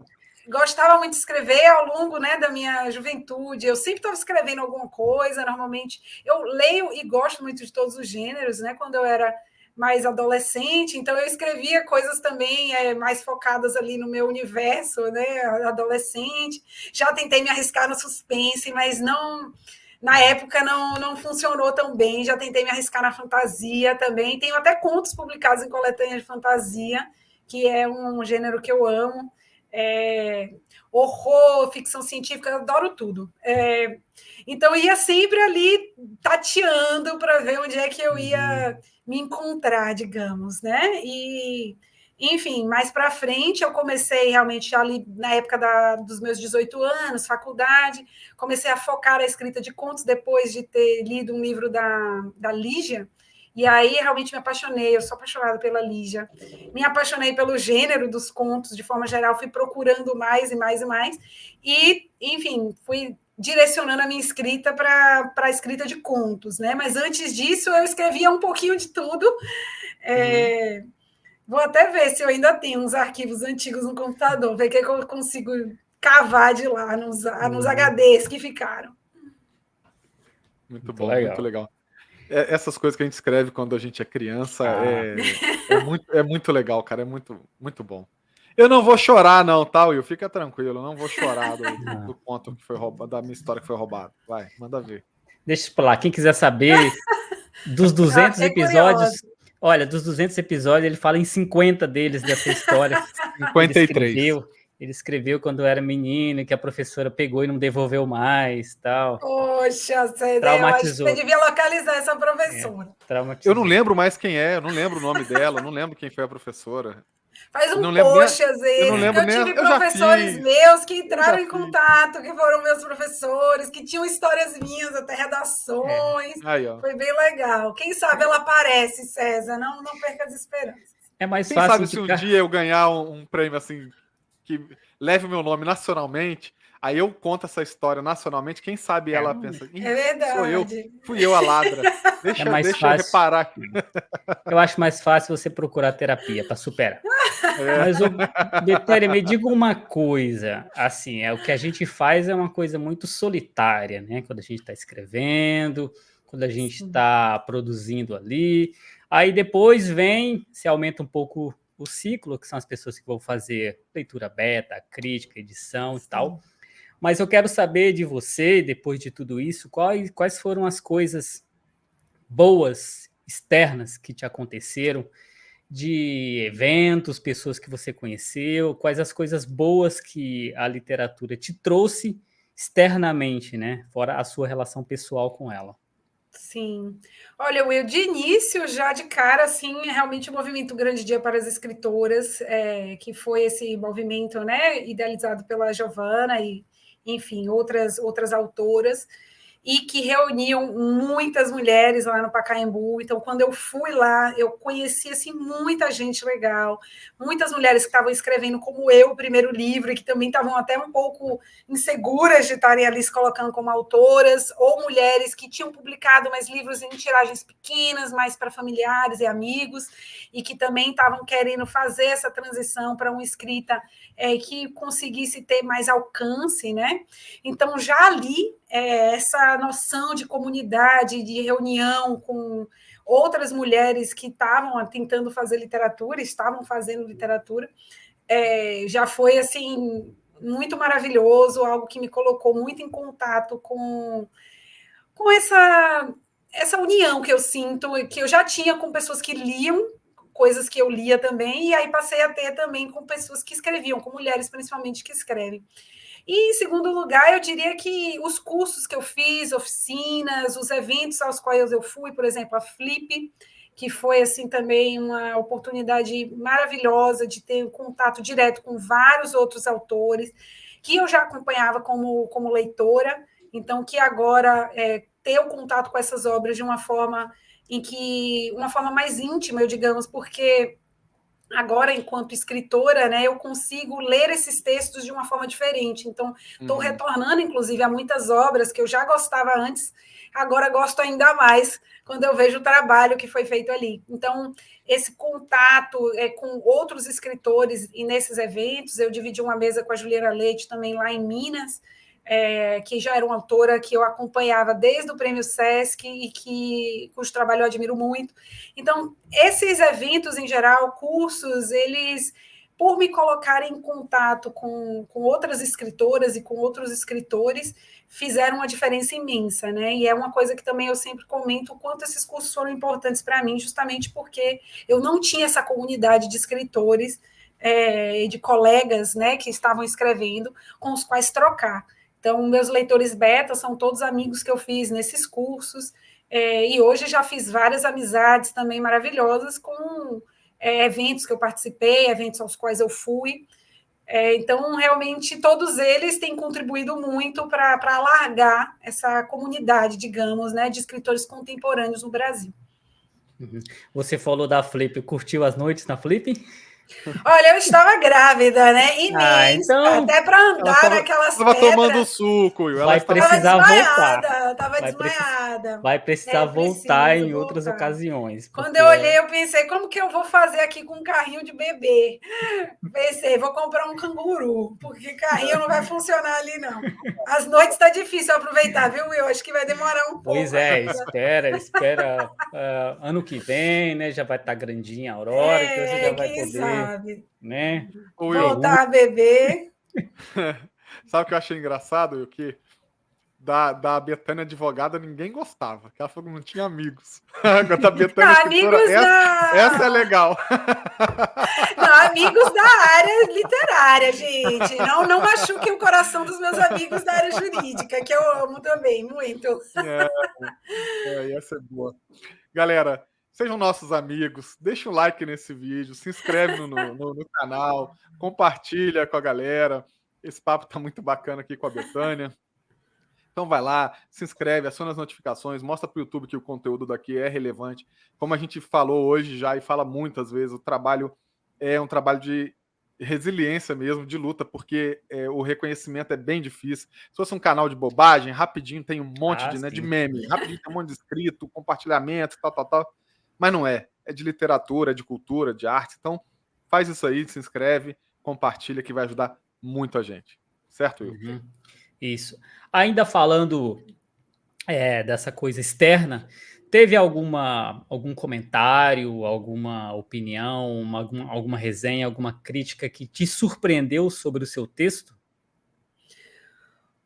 gostava muito de escrever ao longo, né, da minha juventude. Eu sempre estava escrevendo alguma coisa, normalmente. Eu leio e gosto muito de todos os gêneros, né? Quando eu era mais adolescente, então eu escrevia coisas também mais focadas ali no meu universo, né, adolescente. Já tentei me arriscar no suspense, mas não, na época não funcionou tão bem. Já tentei me arriscar na fantasia também. Tenho até contos publicados em coletâneas de fantasia, que é um gênero que eu amo. Horror, ficção científica, eu adoro tudo. Então, ia sempre ali tateando para ver onde é que eu ia me encontrar, digamos, né? E, enfim, mais para frente, eu comecei realmente ali na época dos meus 18 anos, faculdade, comecei a focar a escrita de contos depois de ter lido um livro da Lígia. E aí realmente me apaixonei, eu sou apaixonada pela Lígia. Me apaixonei pelo gênero dos contos, de forma geral, fui procurando mais e mais e mais. E, enfim, fui direcionando a minha escrita para a escrita de contos, né? Mas antes disso, eu escrevia um pouquinho de tudo. Vou até ver se eu ainda tenho uns arquivos antigos no computador, ver o que eu consigo cavar de lá, nos HDs que ficaram. Muito Muito bom, muito legal. legal. Essas coisas que a gente escreve quando a gente é criança é muito legal, cara. É muito, muito bom. Eu não vou chorar, não, tá, Will? Fica tranquilo, eu não vou chorar do conto que foi roubado, da minha história que foi roubada. Vai, manda ver. Deixa pra lá. Quem quiser saber dos 200 Fiquei episódios, curiosa. olha, dos 200 episódios, ele fala em 50 deles dessa história que ele 53. escreveu. Ele escreveu quando era menino, que a professora pegou e não devolveu mais, tal. Poxa, César, eu acho que você Traumatizou. devia localizar essa professora. Eu não Traumatizou. lembro mais quem é, eu não lembro o nome dela, eu não lembro quem foi a professora. Faz Eu não um lembro nem. post às Eu não vezes, porque lembro eu nem. tive Eu já professores fiz. meus que Eu já entraram em fiz. contato, que foram meus professores, que tinham histórias minhas, até É. redações. Aí, ó. Foi bem legal. Quem sabe ela aparece, César, não perca as esperanças. É mais Quem fácil sabe se um indicar. dia eu ganhar um prêmio assim que leve o meu nome nacionalmente, aí eu conto essa história nacionalmente, quem sabe É, ela pensa, É sou eu, verdade. fui eu a ladra. é Deixa, mais deixa eu fácil. reparar aqui. Eu acho mais fácil você procurar terapia para superar. É. Mas, Betéria, me diga uma coisa, assim, o que a gente faz é uma coisa muito solitária, né? Quando a gente está escrevendo, quando a gente Sim. está produzindo ali, aí depois se aumenta um pouco o ciclo, que são as pessoas que vão fazer leitura beta, crítica, edição e tal. Mas eu quero saber de você, depois de tudo isso, quais foram as coisas boas, externas que te aconteceram, de eventos, pessoas que você conheceu, quais as coisas boas que a literatura te trouxe externamente, né? Fora a sua relação pessoal com ela. Sim. Olha, Will, de início, já de cara, assim, realmente o movimento Grande Dia para as Escritoras, que foi esse movimento, né, idealizado pela Giovana e, enfim, outras autoras. e que reuniam muitas mulheres lá no Pacaembu. Então, quando eu fui lá, eu conheci assim, muita gente legal, muitas mulheres que estavam escrevendo como eu o primeiro livro e que também estavam até um pouco inseguras de estarem ali se colocando como autoras, ou mulheres que tinham publicado mais livros em tiragens pequenas, mais para familiares e amigos, e que também estavam querendo fazer essa transição para uma escrita que conseguisse ter mais alcance, né? Então, já ali, essa noção de comunidade, de reunião com outras mulheres que estavam tentando fazer literatura, estavam fazendo literatura, já foi, assim, muito maravilhoso, algo que me colocou muito em contato com essa união que eu sinto, que eu já tinha com pessoas que liam, coisas que eu lia também, e aí passei a ter também com pessoas que escreviam, com mulheres principalmente que escrevem. E, em segundo lugar, eu diria que os cursos que eu fiz, oficinas, os eventos aos quais eu fui, por exemplo, a Flip, que foi assim também uma oportunidade maravilhosa de ter um contato direto com vários outros autores, que eu já acompanhava como leitora, então que agora ter o contato com essas obras de uma forma mais íntima, eu digamos, porque agora, enquanto escritora, né, eu consigo ler esses textos de uma forma diferente. Então, estou retornando, inclusive, a muitas obras que eu já gostava antes, agora gosto ainda mais quando eu vejo o trabalho que foi feito ali. Então, esse contato com outros escritores e nesses eventos, eu dividi uma mesa com a Juliana Leite também lá em Minas, que já era uma autora que eu acompanhava desde o Prêmio Sesc e cujo trabalho eu admiro muito. Então, esses eventos, em geral, cursos, eles, por me colocarem em contato com outras escritoras e com outros escritores, fizeram uma diferença imensa, né? E é uma coisa que também eu sempre comento, o quanto esses cursos foram importantes para mim, justamente porque eu não tinha essa comunidade de escritores e de colegas, né, que estavam escrevendo, com os quais trocar. Então, meus leitores beta são todos amigos que eu fiz nesses cursos, e hoje já fiz várias amizades também maravilhosas com eventos que eu participei, eventos aos quais eu fui. Então, realmente, todos eles têm contribuído muito para alargar essa comunidade, digamos, né, de escritores contemporâneos no Brasil. Você falou da Flip, curtiu as noites na Flip? Olha, eu estava grávida, né? Imensa, então... até para andar naquelas pedras. Estava tomando suco. Vai precisar voltar. Ela estava desmaiada. Vai precisar voltar em outras ocasiões. Quando eu olhei, eu pensei, como que eu vou fazer aqui com um carrinho de bebê? Pensei, vou comprar um canguru, porque carrinho não vai funcionar ali, não. As noites está difícil aproveitar, viu, Will? Acho que vai demorar um pouco. Pois é, espera ano que vem, né? Já vai estar grandinha a Aurora, então você já vai poder, sabe? Né? Voltar a beber. Sabe o que eu achei engraçado? O que da Betânia advogada ninguém gostava, porque ela falou que não tinha amigos. Da Betânia amigos essa é legal. Não, amigos da área literária, gente. Não machuque o coração dos meus amigos da área jurídica, que eu amo também, muito. Essa é boa. Galera, sejam nossos amigos, deixa o like nesse vídeo, se inscreve no canal, compartilha com a galera. Esse papo tá muito bacana aqui com a Betânia. Então vai lá, se inscreve, aciona as notificações, mostra para o YouTube que o conteúdo daqui é relevante. Como a gente falou hoje já e fala muitas vezes, o trabalho é um trabalho de resiliência mesmo, de luta, porque o reconhecimento é bem difícil. Se fosse um canal de bobagem, rapidinho tem um monte de meme, rapidinho tem um monte de inscrito, compartilhamento, tal. Mas não é. É de literatura, é de cultura, de arte. Então faz isso aí, se inscreve, compartilha, que vai ajudar muito a gente. Certo, Will? Isso. Ainda falando dessa coisa externa, teve algum comentário, alguma opinião, alguma resenha, alguma crítica que te surpreendeu sobre o seu texto?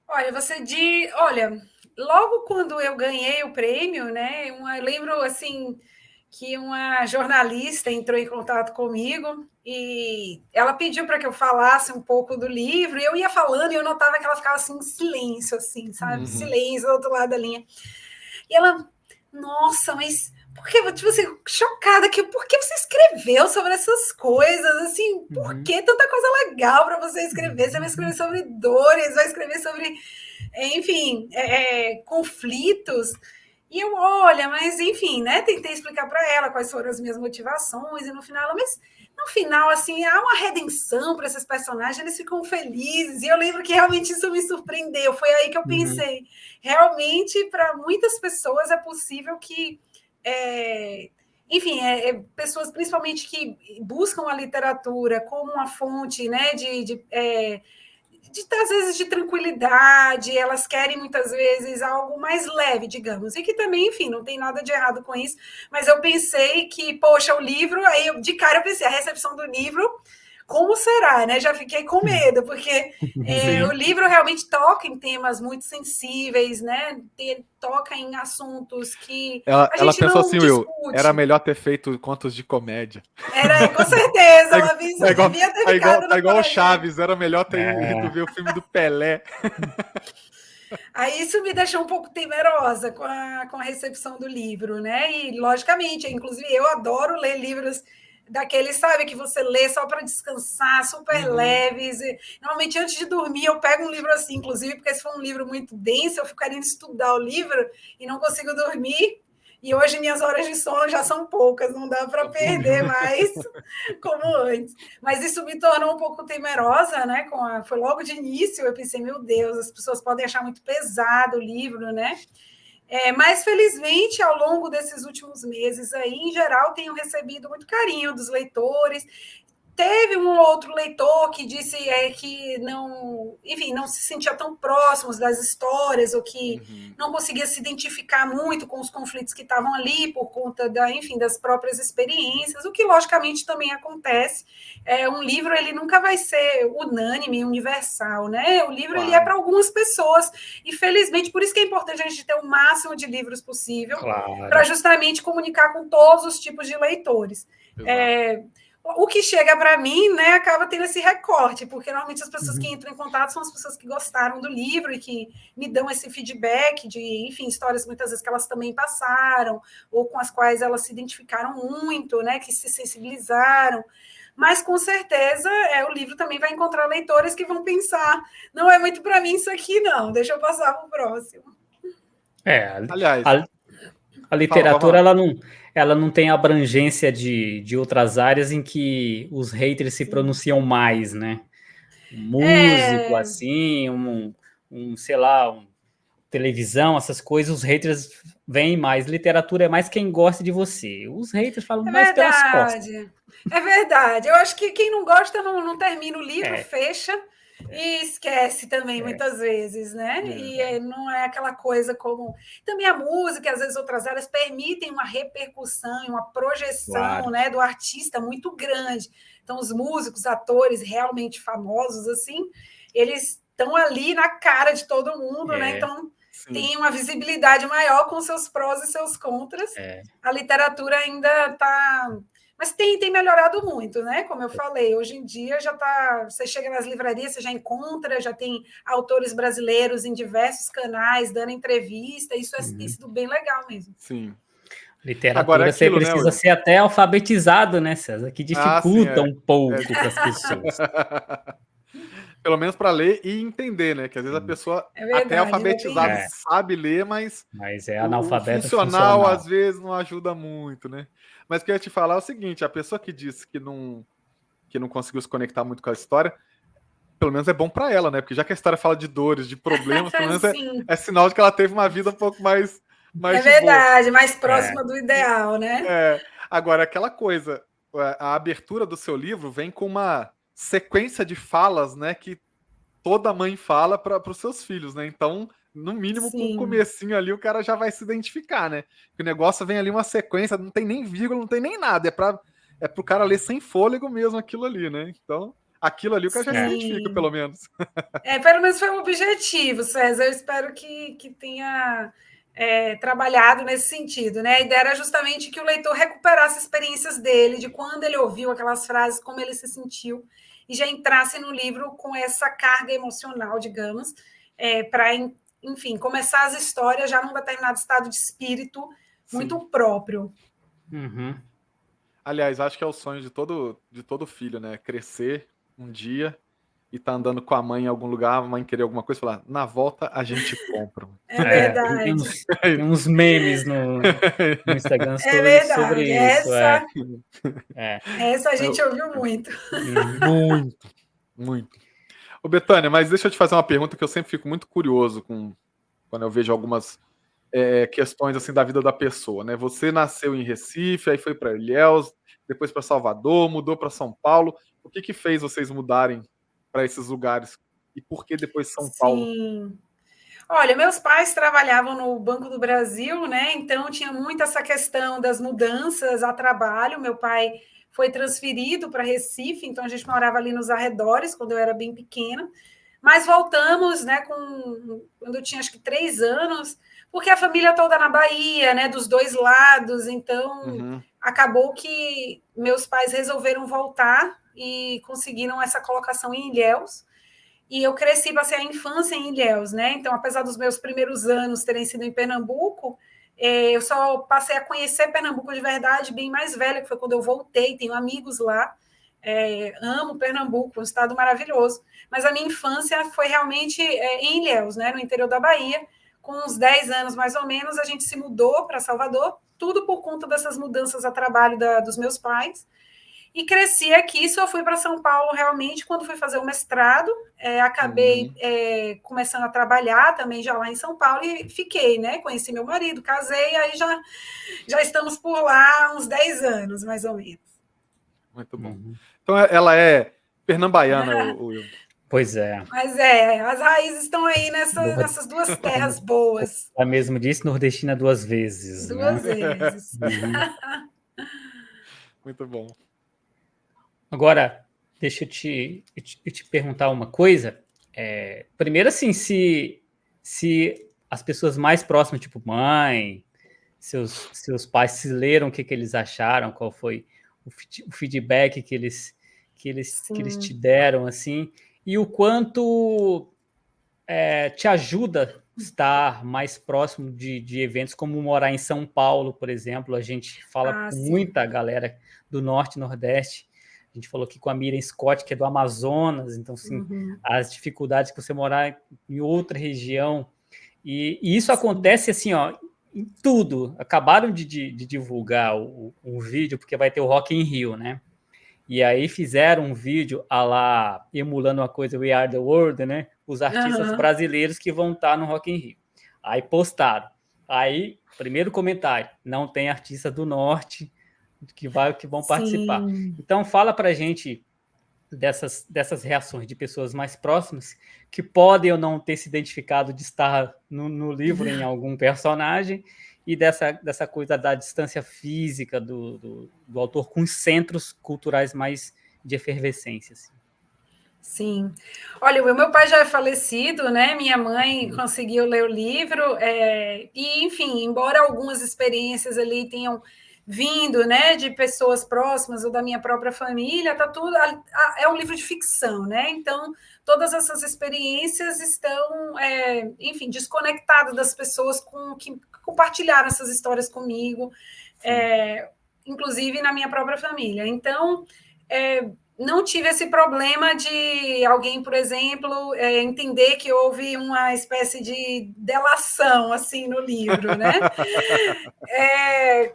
Olha, logo quando eu ganhei o prêmio, né? Eu lembro assim que uma jornalista entrou em contato comigo e ela pediu para que eu falasse um pouco do livro, e eu ia falando e eu notava que ela ficava assim em silêncio, assim, sabe? Silêncio do outro lado da linha. E ela, nossa, mas por que, tipo assim, chocada, por que você escreveu sobre essas coisas, assim, por que tanta coisa legal para você escrever? Você vai escrever sobre dores, vai escrever sobre enfim, conflitos. E eu, olha, mas enfim, né? Tentei explicar para ela quais foram as minhas motivações, e no final, mas no final, assim, há uma redenção para esses personagens, eles ficam felizes. E eu lembro que realmente isso me surpreendeu. Foi aí que eu pensei, realmente, para muitas pessoas é possível que. Enfim, pessoas principalmente que buscam a literatura como uma fonte, né, às vezes, de tranquilidade, elas querem muitas vezes algo mais leve, digamos, e que também, enfim, não tem nada de errado com isso, mas eu pensei que, poxa, o livro, aí de cara eu pensei, a recepção do livro, como será, né? Já fiquei com medo, porque o livro realmente toca em temas muito sensíveis, né? Toca em assuntos que a Ela gente pensou não assim, Will, era discute. melhor ter feito contos de comédia. Com certeza, Tá ela igual, pensou, devia ter ficado tá no igual o projeto. Chaves, era melhor ter ido ver o filme do Pelé. Aí isso me deixou um pouco temerosa com a recepção do livro, né? E, logicamente, inclusive eu adoro ler livros daqueles, sabe, que você lê só para descansar, super leves. E, normalmente, antes de dormir, eu pego um livro assim, inclusive, porque se for um livro muito denso, eu fico querendo estudar o livro e não consigo dormir. E hoje minhas horas de sono já são poucas, não dá para perder mais como antes. Mas isso me tornou um pouco temerosa, né? Foi logo de início, eu pensei, meu Deus, as pessoas podem achar muito pesado o livro, né? Mas, felizmente, ao longo desses últimos meses aí, em geral, tenho recebido muito carinho dos leitores. Teve um outro leitor que disse que não, enfim, não se sentia tão próximos das histórias, ou que não conseguia se identificar muito com os conflitos que estavam ali por conta enfim, das próprias experiências, o que logicamente também acontece. Um livro ele nunca vai ser unânime, universal, né? O livro ele é para algumas pessoas e felizmente por isso que é importante a gente ter o máximo de livros possível para justamente comunicar com todos os tipos de leitores. O que chega para mim, né, acaba tendo esse recorte, porque normalmente as pessoas que entram em contato são as pessoas que gostaram do livro e que me dão esse feedback de, enfim, histórias muitas vezes que elas também passaram, ou com as quais elas se identificaram muito, né, que se sensibilizaram. Mas, com certeza, o livro também vai encontrar leitores que vão pensar, não é muito para mim isso aqui, não, deixa eu passar para o próximo. Aliás, a literatura ela não tem abrangência de outras áreas em que os haters se pronunciam mais, né? Um músico, assim, sei lá, televisão, essas coisas, os haters vêm mais. Literatura é mais quem gosta de você. Os haters falam mais pelas costas. É verdade. Eu acho que quem não gosta não termina o livro, fecha e esquece também, muitas vezes, né? E não é aquela coisa como. Também a música, às vezes outras áreas, permitem uma repercussão e uma projeção, né, do artista muito grande. Então, os músicos, atores realmente famosos, assim, eles estão ali na cara de todo mundo, né? Então. Sim. Tem uma visibilidade maior com seus prós e seus contras. A literatura ainda está. Mas tem melhorado muito, né? Como eu falei, hoje em dia já está. Você chega nas livrarias, você já encontra, já tem autores brasileiros em diversos canais dando entrevista. Isso tem sido bem legal mesmo. Sim. Literatura, agora, você precisa ser até alfabetizado, né, César? Que dificulta um pouco para as pessoas. Pelo menos para ler e entender, né? Que às vezes a pessoa até alfabetizada sabe ler, mas é analfabeto funcional às vezes não ajuda muito, né? Mas o que eu ia te falar é o seguinte: a pessoa que disse que não conseguiu se conectar muito com a história, pelo menos é bom para ela, né? Porque já que a história fala de dores, de problemas, pelo menos é sinal de que ela teve uma vida um pouco mais verdade, boa. Mais próxima do ideal, né? Agora, aquela coisa, a abertura do seu livro vem com uma sequência de falas, né, que toda mãe fala para os seus filhos, né? Então, no mínimo, com o comecinho ali, o cara já vai se identificar, né? O negócio vem ali uma sequência, não tem nem vírgula, não tem nem nada, é pro cara ler sem fôlego mesmo aquilo ali, né? Então, aquilo ali o cara já se identifica, pelo menos. Pelo menos foi um objetivo, César. Eu espero que tenha trabalhado nesse sentido, né? A ideia era justamente que o leitor recuperasse experiências dele, de quando ele ouviu aquelas frases, como ele se sentiu, e já entrasse no livro com essa carga emocional, digamos, para, enfim, começar as histórias já num determinado estado de espírito muito próprio. Aliás, acho que é o sonho de todo filho, né? Crescer um dia e tá andando com a mãe em algum lugar, a mãe querer alguma coisa, falar, na volta a gente compra. É verdade. Tem uns memes no Instagram É verdade. sobre isso. Essa a gente ouviu muito. Muito, muito. Ô, Betânia, mas deixa eu te fazer uma pergunta que eu sempre fico muito curioso quando eu vejo algumas questões assim da vida da pessoa, né? Você nasceu em Recife, aí foi para Ilhéus, depois para Salvador, mudou para São Paulo. O que fez vocês mudarem para esses lugares? E por que depois São Paulo? Sim. Olha, meus pais trabalhavam no Banco do Brasil, né? Então tinha muito essa questão das mudanças a trabalho. Meu pai foi transferido para Recife, então a gente morava ali nos arredores quando eu era bem pequena. Mas voltamos, né, quando eu tinha acho que 3 anos, porque a família toda na Bahia, né, dos dois lados, então acabou que meus pais resolveram voltar e conseguiram essa colocação em Ilhéus. E eu cresci, passei a infância em Ilhéus, né? Então, apesar dos meus primeiros anos terem sido em Pernambuco, eu só passei a conhecer Pernambuco de verdade bem mais velha, que foi quando eu voltei, tenho amigos lá. Amo Pernambuco, um estado maravilhoso, mas a minha infância foi realmente em Ilhéus, né, no interior da Bahia. Com uns 10 anos mais ou menos, a gente se mudou para Salvador, tudo por conta dessas mudanças a trabalho dos meus pais, e cresci aqui. Só fui para São Paulo realmente quando fui fazer o mestrado, acabei começando a trabalhar também já lá em São Paulo e fiquei, né, conheci meu marido, casei, aí já estamos por lá uns 10 anos, mais ou menos. Muito bom. Então ela é pernambaiana, Will. Pois é. Mas as raízes estão aí nessas duas terras boas. Ela mesmo disse, nordestina 2 vezes. Duas vezes. Muito bom. Agora, deixa eu te perguntar uma coisa. Primeiro, assim, se as pessoas mais próximas, tipo mãe, seus pais, se leram, o que eles acharam, qual foi o feedback que eles te deram, assim, e o quanto te ajuda estar mais próximo de eventos como morar em São Paulo, por exemplo. A gente fala com muita galera do Norte e Nordeste. A gente falou aqui com a Miriam Scott, que é do Amazonas, então, assim, as dificuldades que você morar em outra região. E isso acontece, assim, ó, em tudo. Acabaram de divulgar um vídeo, porque vai ter o Rock in Rio, né? E aí fizeram um vídeo lá, emulando uma coisa, We Are The World, né? Os artistas brasileiros que vão estar no Rock in Rio. Aí postaram. Aí, primeiro comentário, não tem artista do Norte que vão participar. Então, fala pra gente dessas reações de pessoas mais próximas que podem ou não ter se identificado de estar no livro em algum personagem, e dessa coisa da distância física do autor com os centros culturais mais de efervescência. Assim. Sim. Olha, o meu pai já é falecido, né? Minha mãe conseguiu ler o livro, e, enfim, embora algumas experiências ali tenham vindo, né, de pessoas próximas ou da minha própria família, tá tudo, é um livro de ficção, né? Então, todas essas experiências estão, enfim, desconectadas das pessoas que compartilharam essas histórias comigo, inclusive na minha própria família. Então, não tive esse problema de alguém, por exemplo, entender que houve uma espécie de delação assim no livro, né?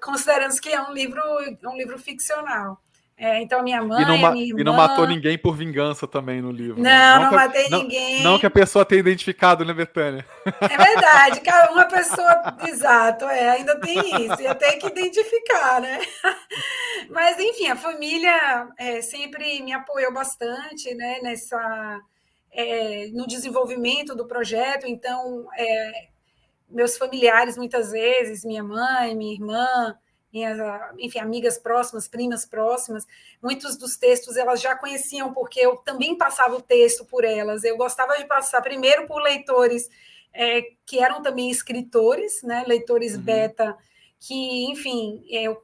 Considerando que é um livro ficcional. Então, a minha mãe, a minha irmã... E não matou ninguém por vingança também no livro. Não matei ninguém. Não que a pessoa tenha identificado, né, Betânia? É verdade, uma pessoa... Exato, ainda tem isso. Ia ter que identificar, né? Mas, enfim, a família sempre me apoiou bastante, né, no desenvolvimento do projeto. Então, meus familiares, muitas vezes, minha mãe, minha irmã, enfim, amigas próximas, primas próximas, muitos dos textos elas já conheciam, porque eu também passava o texto por elas. Eu gostava de passar primeiro por leitores que eram também escritores, né, leitores beta, que, enfim, eu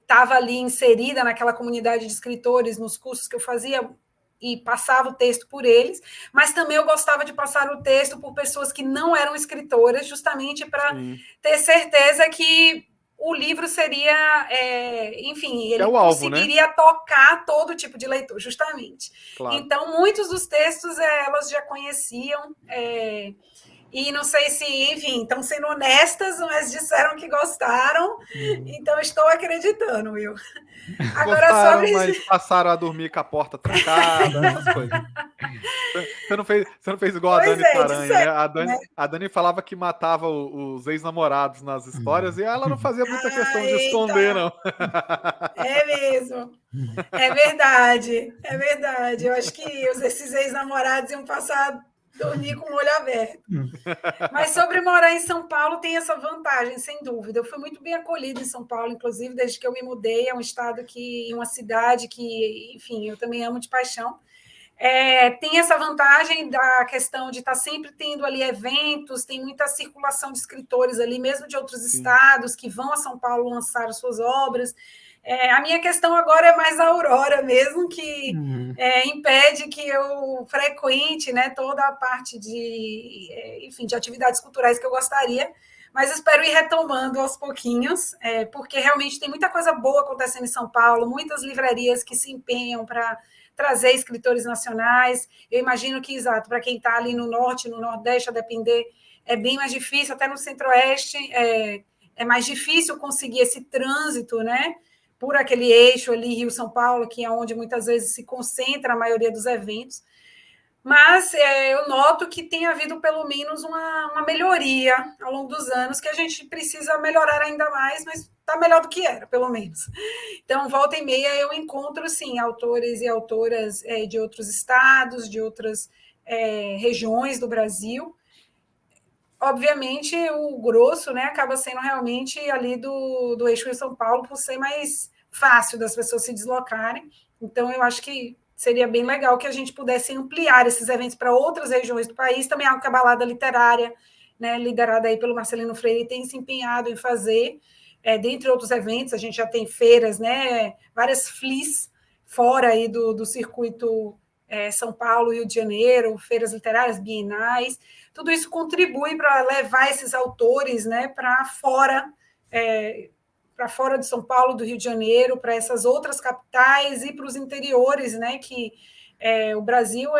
estava ali inserida naquela comunidade de escritores, nos cursos que eu fazia, e passava o texto por eles, mas também eu gostava de passar o texto por pessoas que não eram escritoras, justamente para ter certeza que o livro seria, enfim, ele alvo, conseguiria, né, tocar todo tipo de leitor, justamente. Claro. Então, muitos dos textos elas já conheciam, e não sei se, enfim, estão sendo honestas, mas disseram que gostaram, então estou acreditando, Will. Agora, gostaram, mas passaram a dormir com a porta trancada, essas coisas. Você não fez igual a Dani Taranha, né? A Dani falava que matava os ex-namorados nas histórias e ela não fazia muita questão de esconder, não. É mesmo. É verdade. Eu acho que esses ex-namorados iam passar a dormir com o olho aberto. Mas sobre morar em São Paulo tem essa vantagem, sem dúvida. Eu fui muito bem acolhida em São Paulo, inclusive, desde que eu me mudei. É um estado uma cidade que, enfim, eu também amo de paixão. Tem essa vantagem da questão de estar sempre tendo ali eventos, tem muita circulação de escritores ali, mesmo de outros estados, que vão a São Paulo lançar as suas obras. A minha questão agora é mais a Aurora mesmo, que impede que eu frequente, né, toda a parte enfim, de atividades culturais que eu gostaria, mas espero ir retomando aos pouquinhos, porque realmente tem muita coisa boa acontecendo em São Paulo, muitas livrarias que se empenham para trazer escritores nacionais. Eu imagino que, exato, para quem está ali no norte, no nordeste, a depender, é bem mais difícil, até no centro-oeste é mais difícil conseguir esse trânsito, né, por aquele eixo ali, Rio-São Paulo, que é onde muitas vezes se concentra a maioria dos eventos. Mas eu noto que tem havido pelo menos uma melhoria ao longo dos anos, que a gente precisa melhorar ainda mais, mas está melhor do que era, pelo menos. Então, volta e meia, eu encontro, sim, autores e autoras de outros estados, de outras regiões do Brasil. Obviamente, o grosso, né, acaba sendo realmente ali do eixo de São Paulo, por ser mais fácil das pessoas se deslocarem. Então, eu acho que seria bem legal que a gente pudesse ampliar esses eventos para outras regiões do país. Também há uma balada literária, né, liderada aí pelo Marcelino Freire, tem se empenhado em fazer, dentre outros eventos. A gente já tem feiras, né, várias FLIs fora aí do circuito São Paulo, Rio de Janeiro, feiras literárias, bienais. Tudo isso contribui para levar esses autores, né, para fora de São Paulo, do Rio de Janeiro, para essas outras capitais e para os interiores, né, que o Brasil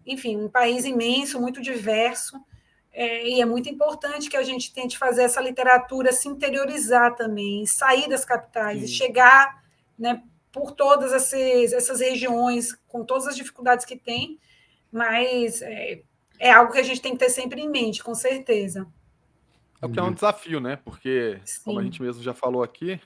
enfim, um país imenso, muito diverso, e é muito importante que a gente tente fazer essa literatura se interiorizar também, sair das capitais e chegar, né, por todas essas regiões, com todas as dificuldades que tem, mas é algo que a gente tem que ter sempre em mente, com certeza. É o que é um desafio, né? Porque, Sim, como a gente mesmo já falou aqui,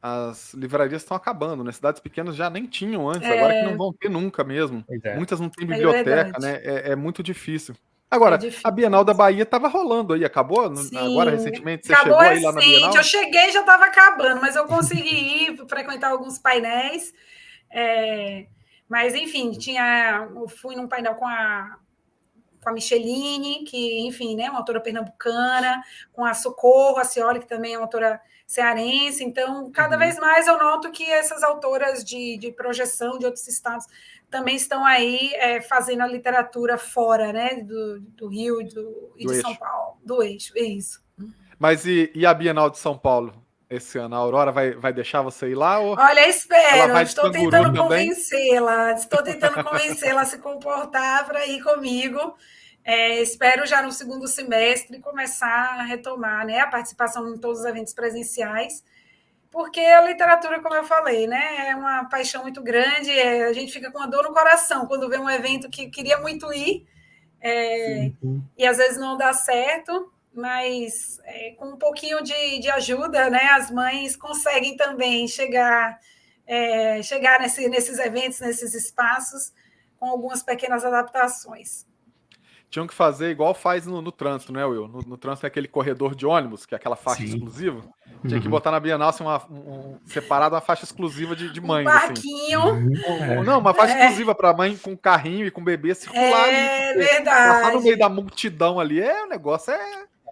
as livrarias estão acabando, né? Cidades pequenas já nem tinham antes, agora que não vão ter nunca mesmo. Muitas não têm biblioteca, né? É muito difícil. Agora, a Bienal da Bahia estava rolando aí, acabou? Sim, agora, recentemente, você chegou aí lá na Bienal? Eu cheguei e já estava acabando, mas eu consegui ir frequentar alguns painéis. Mas, enfim, eu fui num painel com a Micheline, que, enfim, né, uma autora pernambucana, com a Socorro, a Cioli, que também é uma autora cearense. Então, cada vez mais eu noto que essas autoras de projeção de outros estados também estão aí fazendo a literatura fora, né, do Rio e de São Paulo, do eixo, é isso. Mas e a Bienal de São Paulo? Esse ano, a Aurora vai deixar você ir lá? Ou olha, espero, estou tentando convencê-la, a se comportar para ir comigo. Espero já no segundo semestre começar a retomar, né, a participação em todos os eventos presenciais, porque a literatura, como eu falei, né, é uma paixão muito grande, a gente fica com uma dor no coração quando vê um evento que queria muito ir, e às vezes não dá certo, mas com um pouquinho de ajuda, né, as mães conseguem também chegar nesses eventos, nesses espaços, com algumas pequenas adaptações. Tinham que fazer igual faz no trânsito, né, Will? No trânsito é aquele corredor de ônibus, que é aquela faixa exclusiva. Tinha que botar na Bienal assim, separado uma faixa exclusiva de mães. Um barquinho. Assim. Não, uma faixa exclusiva para mãe com carrinho e com bebê circular. Verdade. Passar no meio da multidão ali, o negócio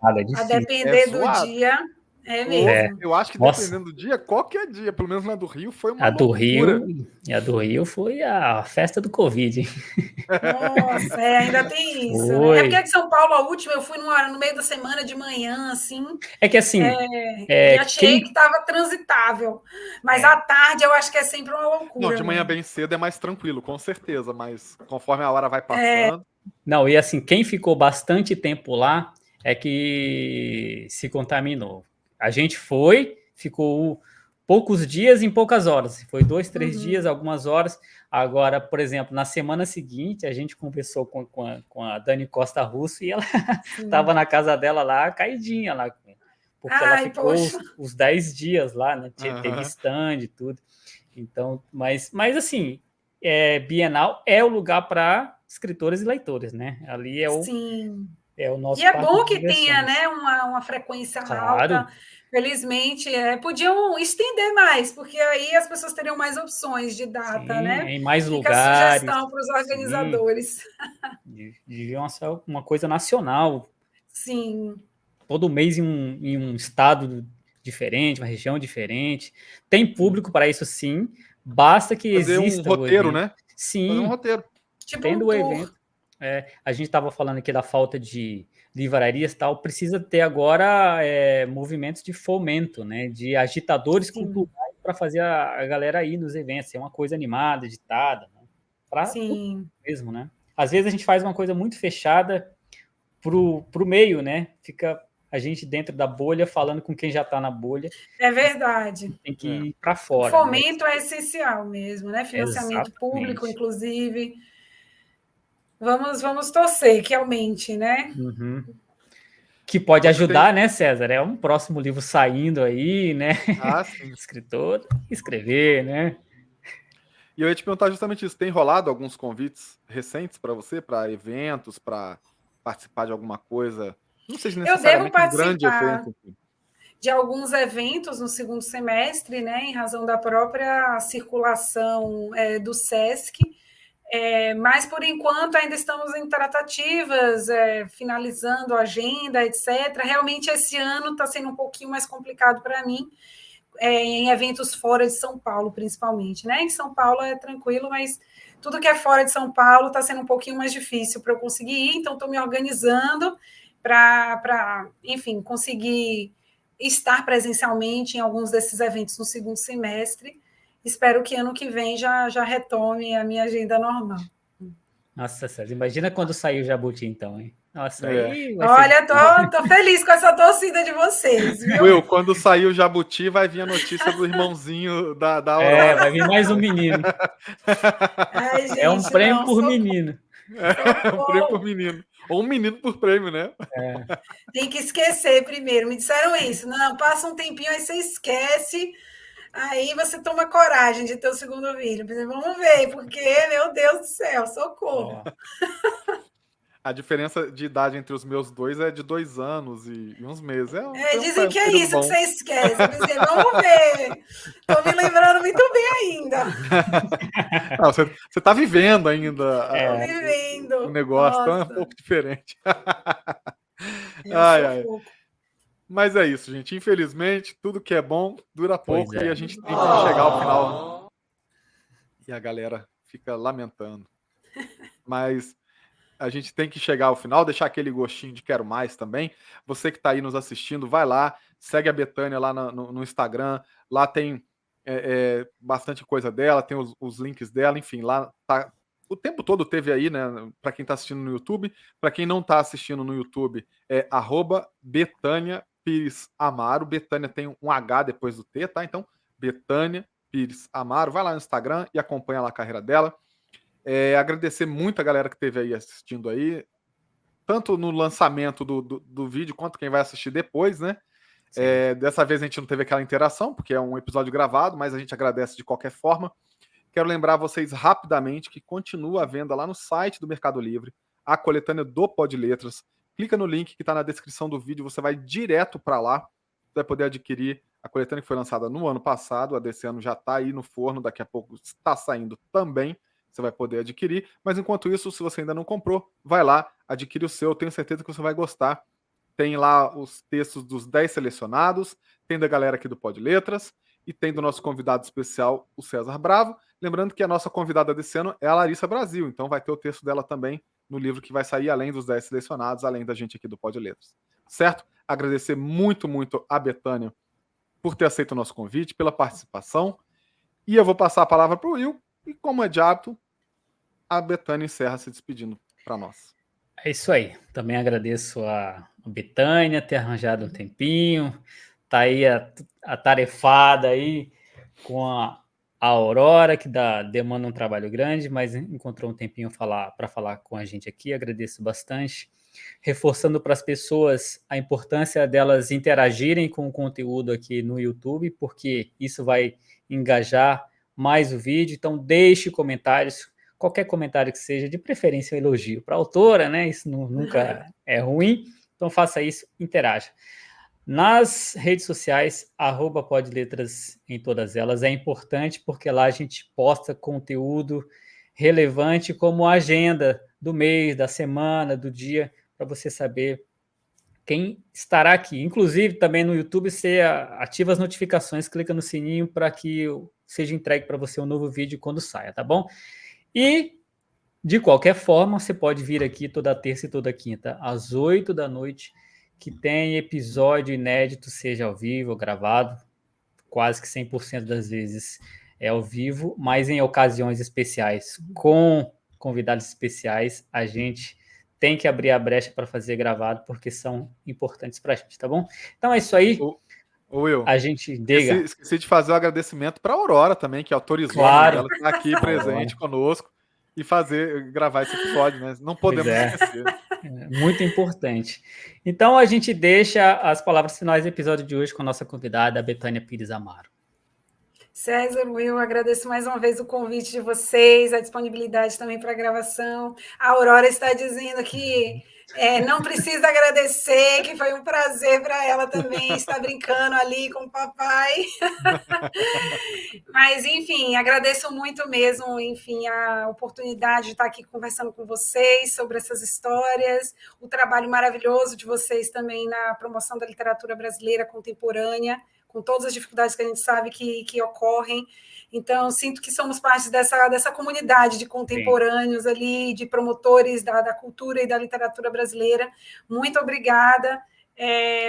a depender do dia. É mesmo. Eu acho que dependendo do dia, qualquer dia, pelo menos na do Rio, foi uma loucura. A do Rio foi a festa do Covid. Nossa, ainda tem isso, né? Foi. É porque a de São Paulo, a última, eu fui no meio da semana de manhã, assim, É que assim, e achei que estava transitável. Mas à tarde eu acho que é sempre uma loucura. Não, de manhã mesmo. bem cedo é mais tranquilo, com certeza, mas conforme a hora vai passando. Não, e assim, quem ficou bastante tempo lá é que se contaminou. A gente ficou poucos dias em poucas horas. Foi 2, 3 dias, algumas horas. Agora, por exemplo, na semana seguinte, a gente conversou com a Dani Costa Russo e ela estava na casa dela lá, caidinha lá. Porque ela ficou os 10 dias lá, né? Teve stand e tudo. Então, mas assim, Bienal é o lugar para escritores e leitores, né? Ali é o nosso E é parque bom de que diversões. tenha, né, uma frequência Claro. alta. Felizmente, podiam estender mais, porque aí as pessoas teriam mais opções de data, Sim, né? em mais Fica lugares. a sugestão para os organizadores. Deviam ser uma coisa nacional. Sim. Todo mês em um estado diferente, uma região diferente. Tem público para isso, sim. Basta que Fazer exista um roteiro, o evento. né? Sim. Fazer um roteiro. Tipo Tendo um o tour. evento. A gente estava falando aqui da falta de livrarias e tal, precisa ter agora movimentos de fomento, né? De agitadores culturais para fazer a galera ir nos eventos, ser uma coisa animada, agitada, né? Para mesmo, né? Às vezes a gente faz uma coisa muito fechada pro meio, né? Fica a gente dentro da bolha falando com quem já está na bolha. É verdade. Tem que ir para fora. O fomento é essencial mesmo, né? Financiamento público, inclusive. Vamos torcer que aumente, né? Que pode ajudar, né, César? É um próximo livro saindo aí, né? Sim. Escritor, escrever, né? E eu ia te perguntar justamente isso. Tem rolado alguns convites recentes para você, para eventos, para participar de alguma coisa? Não sei se necessariamente um grande evento. De alguns eventos no segundo semestre, né, em razão da própria circulação do SESC, mas por enquanto ainda estamos em tratativas, finalizando a agenda, etc. Realmente esse ano está sendo um pouquinho mais complicado para mim, em eventos fora de São Paulo, principalmente, né? Em São Paulo é tranquilo, mas tudo que é fora de São Paulo está sendo um pouquinho mais difícil para eu conseguir ir, então estou me organizando para, enfim, conseguir estar presencialmente em alguns desses eventos no segundo semestre. Espero que ano que vem já retome a minha agenda normal. Nossa, César, imagina quando sair o Jabuti, então, hein? Nossa, aí vai Olha, tô feliz com essa torcida de vocês, viu? Will, quando sair o Jabuti, vai vir a notícia do irmãozinho da Aurora. Vai vir mais um menino. Ai, gente, é um prêmio por menino. Um prêmio por menino. Ou um menino por prêmio, né? Tem que esquecer primeiro. Me disseram isso. Não, passa um tempinho, aí você esquece. Aí você toma coragem de ter o segundo filho. Vamos ver, porque, meu Deus do céu, socorro. A diferença de idade entre os meus dois é de 2 anos e uns meses. Dizem que é isso que você esquece. Vamos ver. Estou me lembrando muito bem ainda. Não, você está vivendo ainda vivendo. o negócio, então é um pouco diferente. Ai. Mas é isso, gente. Infelizmente, tudo que é bom dura pouco e a gente tem que chegar ao final. E a galera fica lamentando. Mas a gente tem que chegar ao final, deixar aquele gostinho de quero mais também. Você que está aí nos assistindo, vai lá, segue a Betânia lá no Instagram. Lá tem bastante coisa dela, tem os links dela, enfim, lá tá. O tempo todo teve aí, né? Para quem está assistindo no YouTube. Para quem não está assistindo no YouTube, é @Betânia Pires Amaro. Betânia tem um H depois do T, tá? Então, Betânia Pires Amaro. Vai lá no Instagram e acompanha lá a carreira dela. Agradecer muito a galera que esteve aí assistindo aí, tanto no lançamento do vídeo, quanto quem vai assistir depois, né? Dessa vez a gente não teve aquela interação, porque é um episódio gravado, mas a gente agradece de qualquer forma. Quero lembrar vocês rapidamente que continua a venda lá no site do Mercado Livre, a coletânea do Pod Letras. Clica no link que está na descrição do vídeo, você vai direto para lá, você vai poder adquirir a coletânea que foi lançada no ano passado, a desse ano já está aí no forno, daqui a pouco está saindo também. Você vai poder adquirir, mas enquanto isso, se você ainda não comprou, vai lá, adquire o seu, tenho certeza que você vai gostar. Tem lá os textos dos 10 selecionados, tem da galera aqui do Pod Letras e tem do nosso convidado especial, o César Bravo. Lembrando que a nossa convidada desse ano é a Larissa Brasil, então vai ter o texto dela também no livro que vai sair, além dos 10 selecionados, além da gente aqui do Pod Letras. Certo? Agradecer muito, muito a Betânia por ter aceito o nosso convite, pela participação. E eu vou passar a palavra para o Will, e como é de hábito, a Betânia encerra se despedindo para nós. É isso aí. Também agradeço a Betânia ter arranjado um tempinho, tá aí atarefada aí com a Aurora, que demanda um trabalho grande, mas encontrou um tempinho para falar com a gente aqui. Agradeço bastante. Reforçando para as pessoas a importância delas interagirem com o conteúdo aqui no YouTube, porque isso vai engajar mais o vídeo. Então, deixe comentários, qualquer comentário que seja, de preferência um elogio para a autora, né? Isso nunca é ruim. Então, faça isso, interaja. Nas redes sociais, @podletras em todas elas, é importante porque lá a gente posta conteúdo relevante como a agenda do mês, da semana, do dia, para você saber quem estará aqui. Inclusive, também no YouTube, você ativa as notificações, clica no sininho para que seja entregue para você um novo vídeo quando saia, tá bom? E, de qualquer forma, você pode vir aqui toda terça e toda quinta, às 8 da noite, que tem episódio inédito, seja ao vivo ou gravado, quase que 100% das vezes é ao vivo, mas em ocasiões especiais, com convidados especiais, a gente tem que abrir a brecha para fazer gravado, porque são importantes para a gente, tá bom? Então é isso aí. Will, a gente diga. Esqueci de fazer o agradecimento para a Aurora também, que autorizou, claro, ela estar aqui presente conosco e gravar esse episódio, né? Não podemos esquecer. Muito importante. Então a gente deixa as palavras finais do episódio de hoje com a nossa convidada, a Betânia Pires Amaro. César, Will, agradeço mais uma vez o convite de vocês, a disponibilidade também para a gravação. A Aurora está dizendo que não precisa agradecer, que foi um prazer para ela também estar brincando ali com o papai. Mas, enfim, agradeço muito mesmo, enfim, a oportunidade de estar aqui conversando com vocês sobre essas histórias, o trabalho maravilhoso de vocês também na promoção da literatura brasileira contemporânea, com todas as dificuldades que a gente sabe que ocorrem. Então, sinto que somos parte dessa comunidade de contemporâneos Sim. ali, de promotores da cultura e da literatura brasileira. Muito obrigada.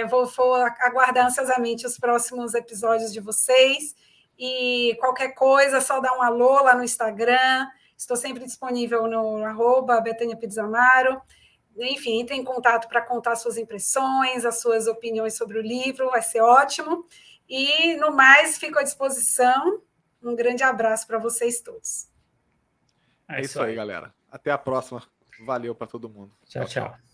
Vou aguardar ansiosamente os próximos episódios de vocês. E qualquer coisa, só dá um alô lá no Instagram. Estou sempre disponível no @Betânia Pires Amaro. Enfim, entre em contato para contar suas impressões, as suas opiniões sobre o livro, vai ser ótimo. E, no mais, fico à disposição. Um grande abraço para vocês todos. É isso aí, galera. Até a próxima. Valeu para todo mundo. Tchau, tchau.